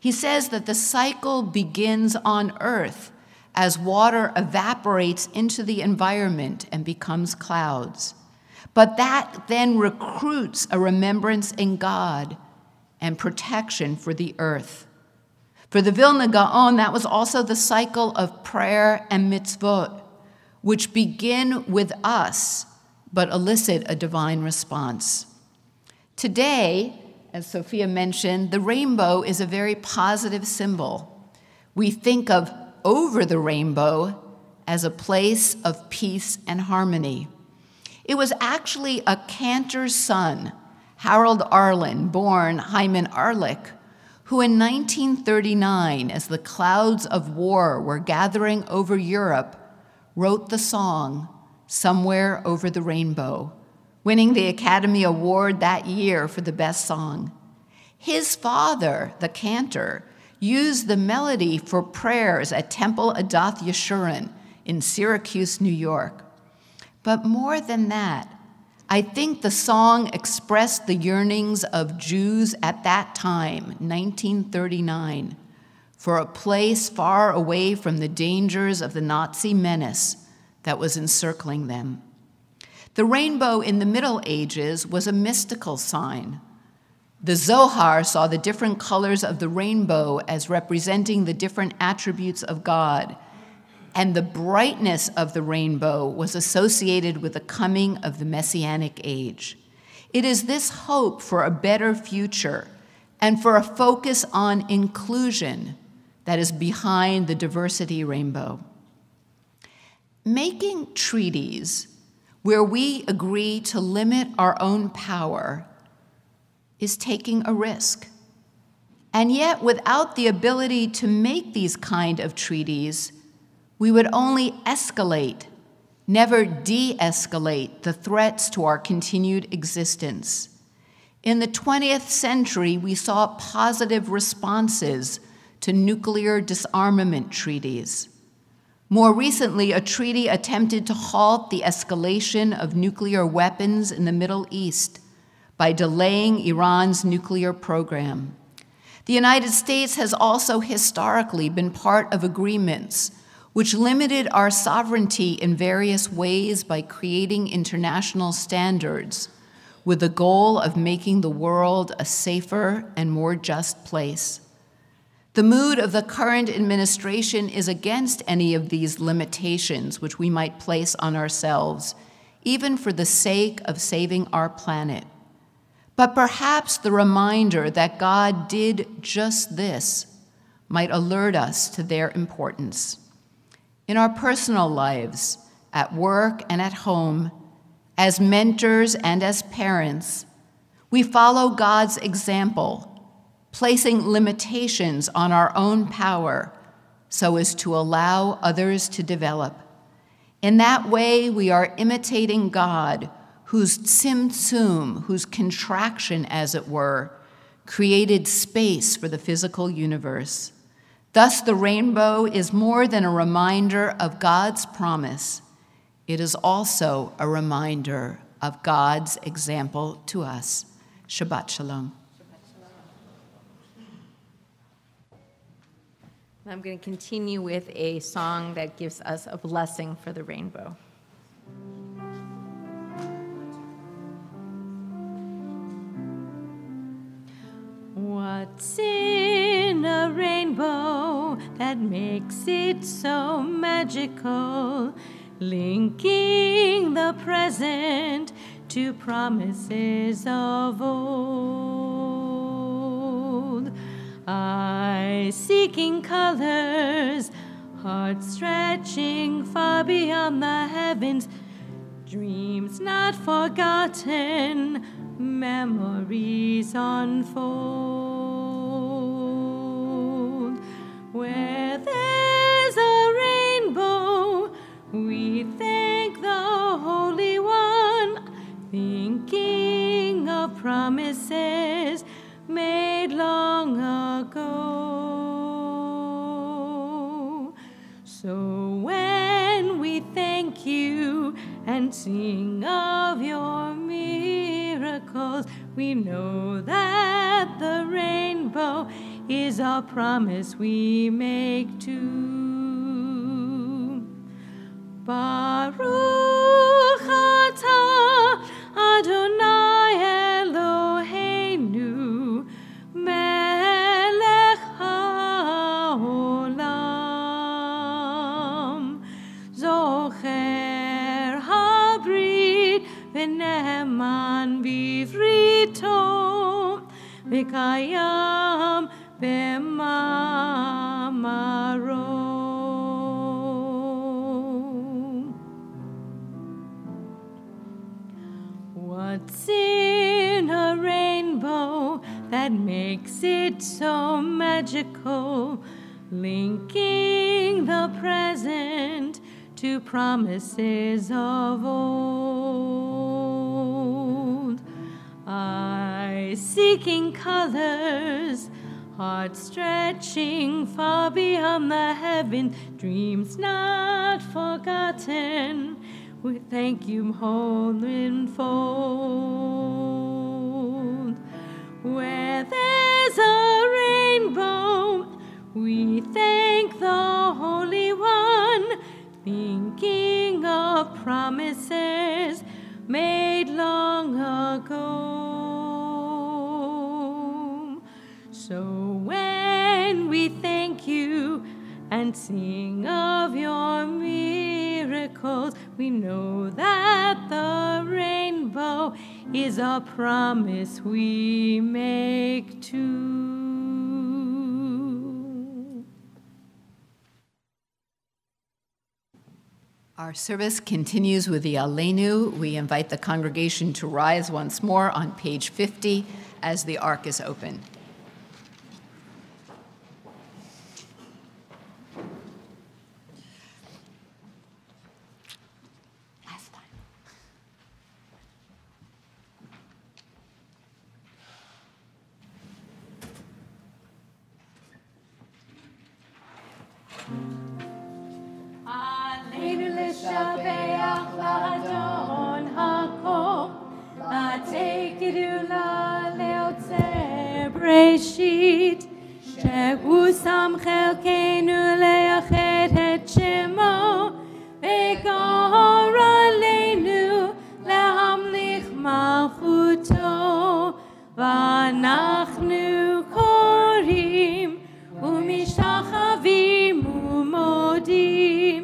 He says that the cycle begins on earth as water evaporates into the environment and becomes clouds. But that then recruits a remembrance in God and protection for the earth. For the Vilna Gaon, that was also the cycle of prayer and mitzvot, which begin with us, but elicit a divine response. Today, as Sophia mentioned, the rainbow is a very positive symbol. We think of over the rainbow as a place of peace and harmony. It was actually a cantor's son, Harold Arlen, born Hyman Arlick, who in 1939, as the clouds of war were gathering over Europe, wrote the song, Somewhere Over the Rainbow, winning the Academy Award that year for the best song. His father, the cantor, used the melody for prayers at Temple Adath Yeshurun in Syracuse, New York. But more than that, I think the song expressed the yearnings of Jews at that time, 1939, for a place far away from the dangers of the Nazi menace that was encircling them. The rainbow in the Middle Ages was a mystical sign. The Zohar saw the different colors of the rainbow as representing the different attributes of God, and the brightness of the rainbow was associated with the coming of the Messianic age. It is this hope for a better future and for a focus on inclusion that is behind the diversity rainbow. Making treaties where we agree to limit our own power is taking a risk. And yet, without the ability to make these kind of treaties, we would only escalate, never de-escalate the threats to our continued existence. In the 20th century, we saw positive responses to nuclear disarmament treaties. More recently, a treaty attempted to halt the escalation of nuclear weapons in the Middle East by delaying Iran's nuclear program. The United States has also historically been part of agreements which limited our sovereignty in various ways by creating international standards with the goal of making the world a safer and more just place. The mood of the current administration is against any of these limitations which we might place on ourselves, even for the sake of saving our planet. But perhaps the reminder that God did just this might alert us to their importance. In our personal lives, at work and at home, as mentors and as parents, We follow God's example, placing limitations on our own power so as to allow others to develop. In that way, we are imitating God, whose tzimtzum, whose contraction, as it were, created space for the physical universe. Thus, the rainbow is more than a reminder of God's promise. It is also a reminder of God's example to us. Shabbat Shalom. I'm going to continue with a song that gives us a blessing for the rainbow. What's in a rainbow that makes it so magical, linking the present to promises of old? Eye seeking colors, heart stretching far beyond the heavens, dreams not forgotten, memories unfold. Where there's a rainbow, we thank the Holy One, thinking of promises made long ago. So when we thank you and sing of your miracles, we know that the rainbow is a promise we make to Baruch atah Adonai Eloheinu melech haolam zocher habrit v'ne'eman bivrito v'kayam b'mamaro. What's in a rainbow that makes it so magical, linking the present to promises of old? Eye seeking colors, heart stretching far beyond the heavens, dreams not forgotten. We thank you, whole unfold. Where there's a rainbow, we thank the Holy One, thinking of promises made long ago. So when we thank you and sing of your miracles, we know that the rainbow is a promise we make to. Our service continues with the Aleinu. We invite the congregation to rise once more on page 50 as the ark is open. Aleinu l'shabeach l'Adon hakol, la'tekedu la'leotzer breshit, shehu sam chelkeinu le'achet et shemo, ve'gor aleinu le'hamlich malchuto, va'anachnu korim u'mishtachavim u'modim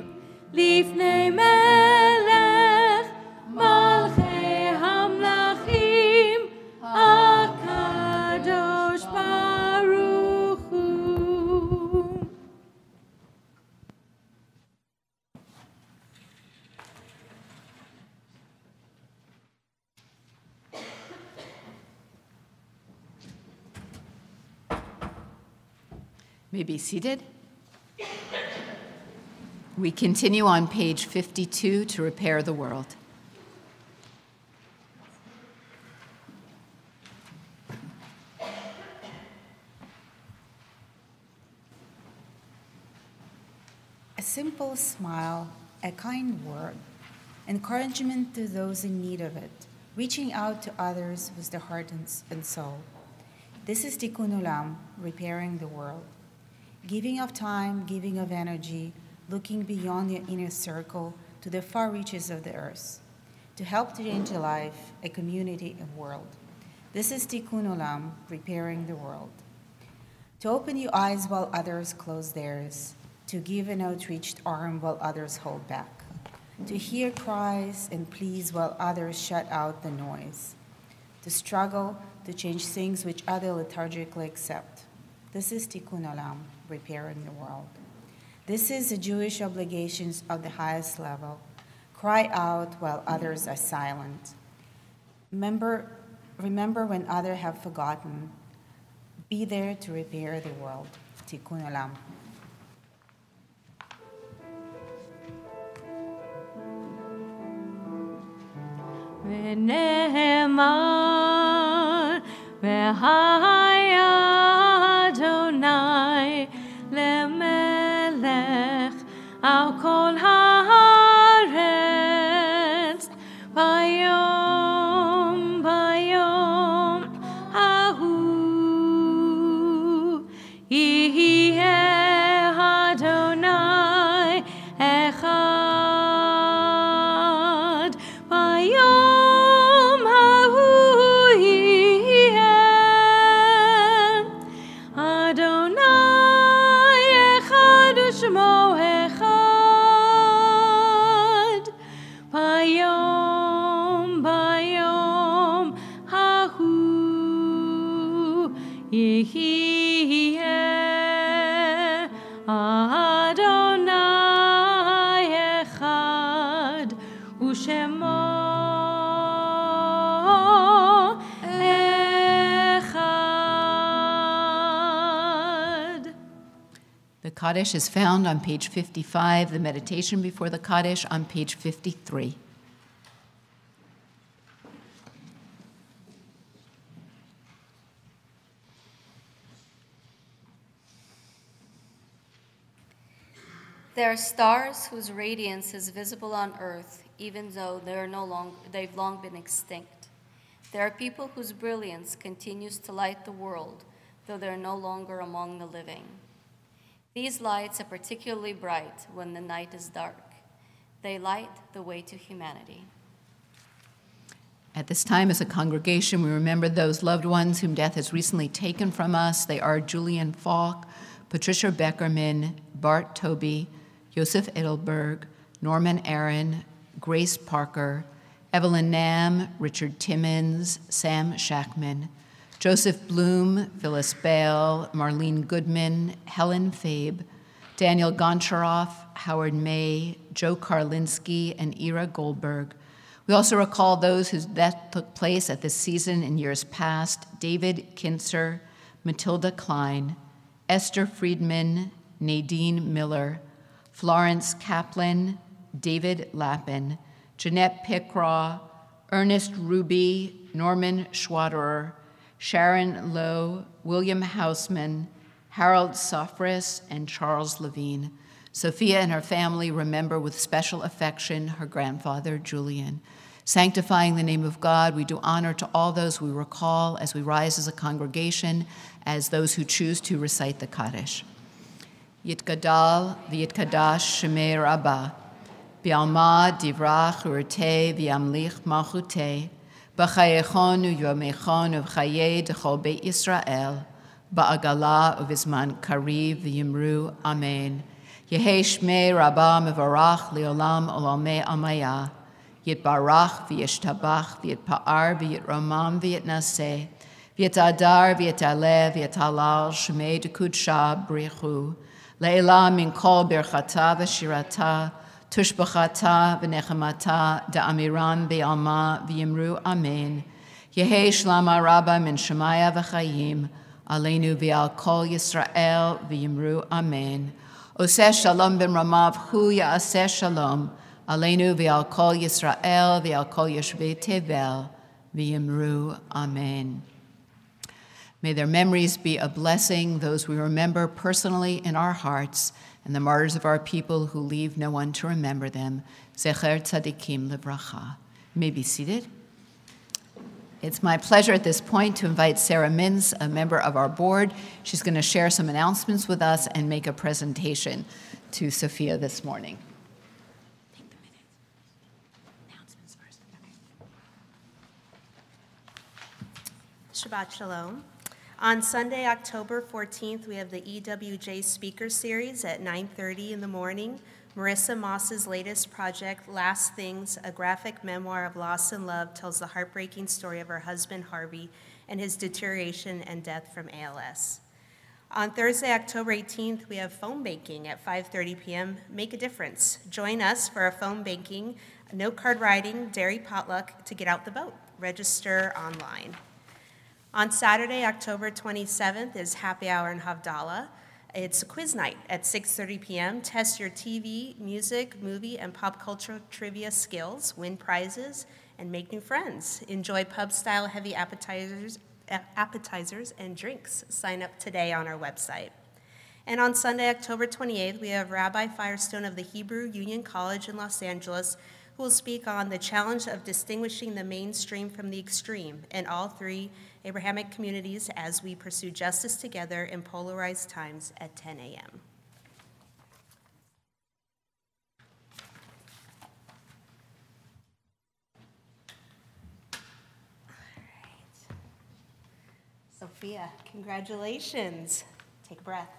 לפני מלך מלכי המלכים הקדוש ברוך הוא. may be seated. We continue on page 52 to repair the world. A simple smile, a kind word, encouragement to those in need of it, reaching out to others with the heart and soul. This is Tikkun Olam, repairing the world. Giving of time, giving of energy, looking beyond the inner circle to the far reaches of the earth, to help to change a life, a community, a world. This is Tikkun Olam, repairing the world. To open your eyes while others close theirs, to give an outreached arm while others hold back, to hear cries and pleas while others shut out the noise, to struggle to change things which others lethargically accept. This is Tikkun Olam, repairing the world. This is the Jewish obligations of the highest level. Cry out while others are silent. Remember when others have forgotten. Be there to repair the world. Tikkun Olam. ונאמר והיה אדוני למלך על כל הארץ ביום ההוא יהיה אדוני אחד ביום ההוא יהיה אדוני אחד ושמו אחד ביום ההוא יהיה אדוני אחד ושמו אחד. The Kaddish is found on page 55, the meditation before the Kaddish on page 53. There are stars whose radiance is visible on earth, even though they've long been extinct. There are people whose brilliance continues to light the world, though they're no longer among the living. These lights are particularly bright when the night is dark. They light the way to humanity. At this time, as a congregation, we remember those loved ones whom death has recently taken from us. They are Julian Falk, Patricia Beckerman, Bart Toby, Joseph Edelberg, Norman Aaron, Grace Parker, Evelyn Nam, Richard Timmons, Sam Shackman, Joseph Bloom, Phyllis Bale, Marlene Goodman, Helen Fabe, Daniel Goncharoff, Howard May, Joe Karlinski, and Ira Goldberg. We also recall those whose death took place at this season in years past: David Kinzer, Matilda Klein, Esther Friedman, Nadine Miller, Florence Kaplan, David Lappin, Jeanette Pickraw, Ernest Ruby, Norman Schwaderer, Sharon Lowe, William Hausman, Harold Sofris, and Charles Levine. Sophia and her family remember with special affection her grandfather, Julian. Sanctifying the name of God, we do honor to all those we recall as we rise as a congregation, as those who choose to recite the Kaddish. Yitgadal v'yitkadash shemei Rabbah, bi'alma divrach urte v'yamlich malchute, b'chayechon u'yomechon u'chayei d'chol beit Yisrael, ba'agala u'vizman kariv v'yimru, Amen. Yehei shmei Rabbah mevarach leolam olamei amaya, yitbarach v'yishtabach v'yitpa'ar v'yitromam v'yitnaseh, v'yitadar v'yitaleh v'yitalal shmei d'kudsha brichu, Le'ela min kol birchata v'shirata, tushbachata v'nechamata, da'amiran be'alma v'yimru, Amen. Yehei shlama rabba min shemaya v'chayim, Aleinu v'al kol Yisrael v'yimru amen. Oseh shalom ben Ramav hu ya'aseh shalom. Aleinu v'al kol Yisrael v'al kol Yoshvei Tevel v'yimru amen. May their memories be a blessing, those we remember personally in our hearts, and the martyrs of our people who leave no one to remember them. Zecher tzadikim lebracha. You may be seated. It's my pleasure at this point to invite Sarah Mins, a member of our board. She's going to share some announcements with us and make a presentation to Sophia this morning. Take the minutes. Announcements first. Okay. Shabbat Shalom. On Sunday, October 14th, we have the EWJ Speaker Series at 9:30 in the morning. Marissa Moss's latest project, Last Things, a graphic memoir of loss and love, tells the heartbreaking story of her husband, Harvey, and his deterioration and death from ALS. On Thursday, October 18th, we have phone banking at 5:30 p.m. Make a difference. Join us for a phone banking, note card writing, dairy potluck to get out the vote. Register online. On Saturday, October 27th, is Happy Hour in Havdalah. It's a quiz night at 6:30 p.m. Test your TV, music, movie, and pop culture trivia skills, win prizes, and make new friends. Enjoy pub-style heavy appetizers and drinks. Sign up today on our website. And on Sunday, October 28th, we have Rabbi Firestone of the Hebrew Union College in Los Angeles, who will speak on the challenge of distinguishing the mainstream from the extreme in all three Abrahamic communities as we pursue justice together in polarized times at 10 a.m. All right. Sophia, congratulations. Take a breath.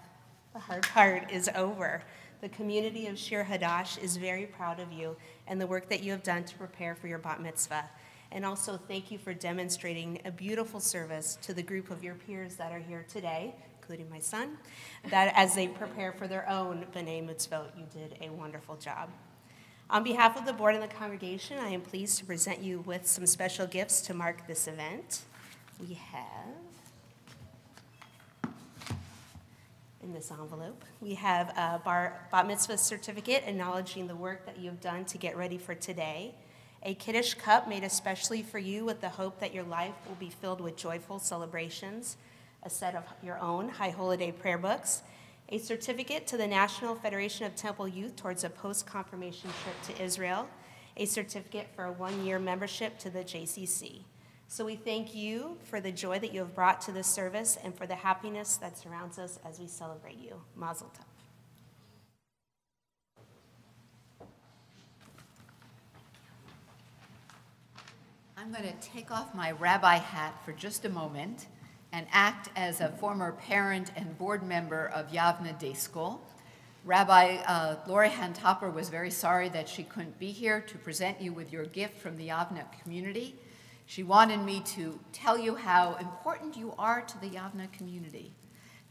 The hard part is over. The community of Shir Hadash is very proud of you and the work that you have done to prepare for your bat mitzvah. And also thank you for demonstrating a beautiful service to the group of your peers that are here today, including my son, that as they prepare for their own B'nai Mitzvot, you did a wonderful job. On behalf of the board and the congregation, I am pleased to present you with some special gifts to mark this event. We have, in this envelope, we have a bat mitzvah certificate acknowledging the work that you have done to get ready for today, a Kiddush cup made especially for you with the hope that your life will be filled with joyful celebrations, a set of your own High Holiday prayer books, a certificate to the National Federation of Temple Youth towards a post-confirmation trip to Israel, a certificate for a one-year membership to the JCC. So we thank you for the joy that you have brought to this service and for the happiness that surrounds us as we celebrate you. Mazel tov. I'm going to take off my rabbi hat for just a moment and act as a former parent and board member of Yavna Day School. Rabbi Lori Hantopper was very sorry that she couldn't be here to present you with your gift from the Yavna community. She wanted me to tell you how important you are to the Yavna community.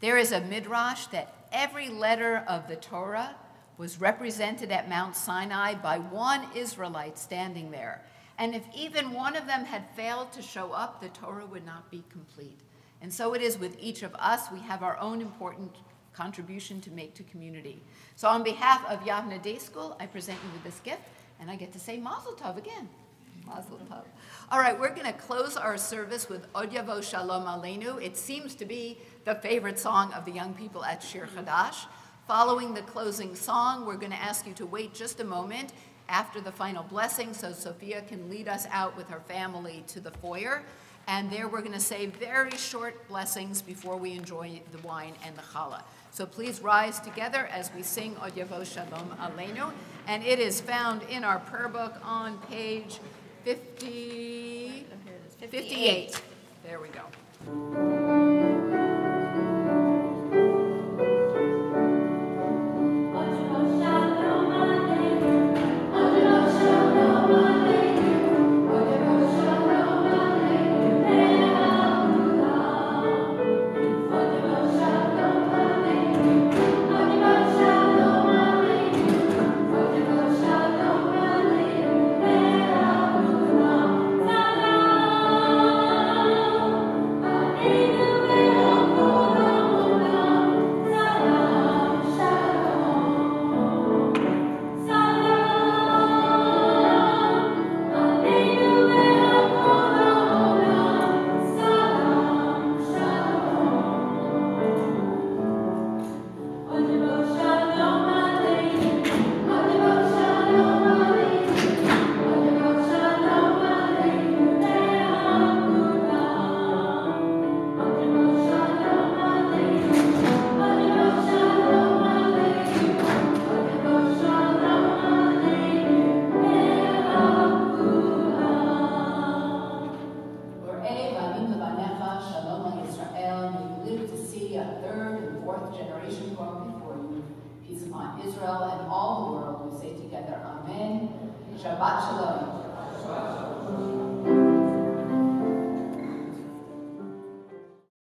There is a midrash that every letter of the Torah was represented at Mount Sinai by one Israelite standing there. And if even one of them had failed to show up, the Torah would not be complete. And so it is with each of us. We have our own important contribution to make to community. So on behalf of Yavna Day School, I present you with this gift, and I get to say Mazel Tov again. Mazel Tov. All right, we're going to close our service with Od Yavo Shalom Aleinu. It seems to be the favorite song of the young people at Shir Chadash. Following the closing song, we're going to ask you to wait just a moment after the final blessing so Sophia can lead us out with her family to the foyer. And there we're going to say very short blessings before we enjoy the wine and the challah. So please rise together as we sing Od Yavo Shalom Aleinu. And it is found in our prayer book on page 58. There we go. Amen. all the world, we say together, Amen. Shabbat Shalom.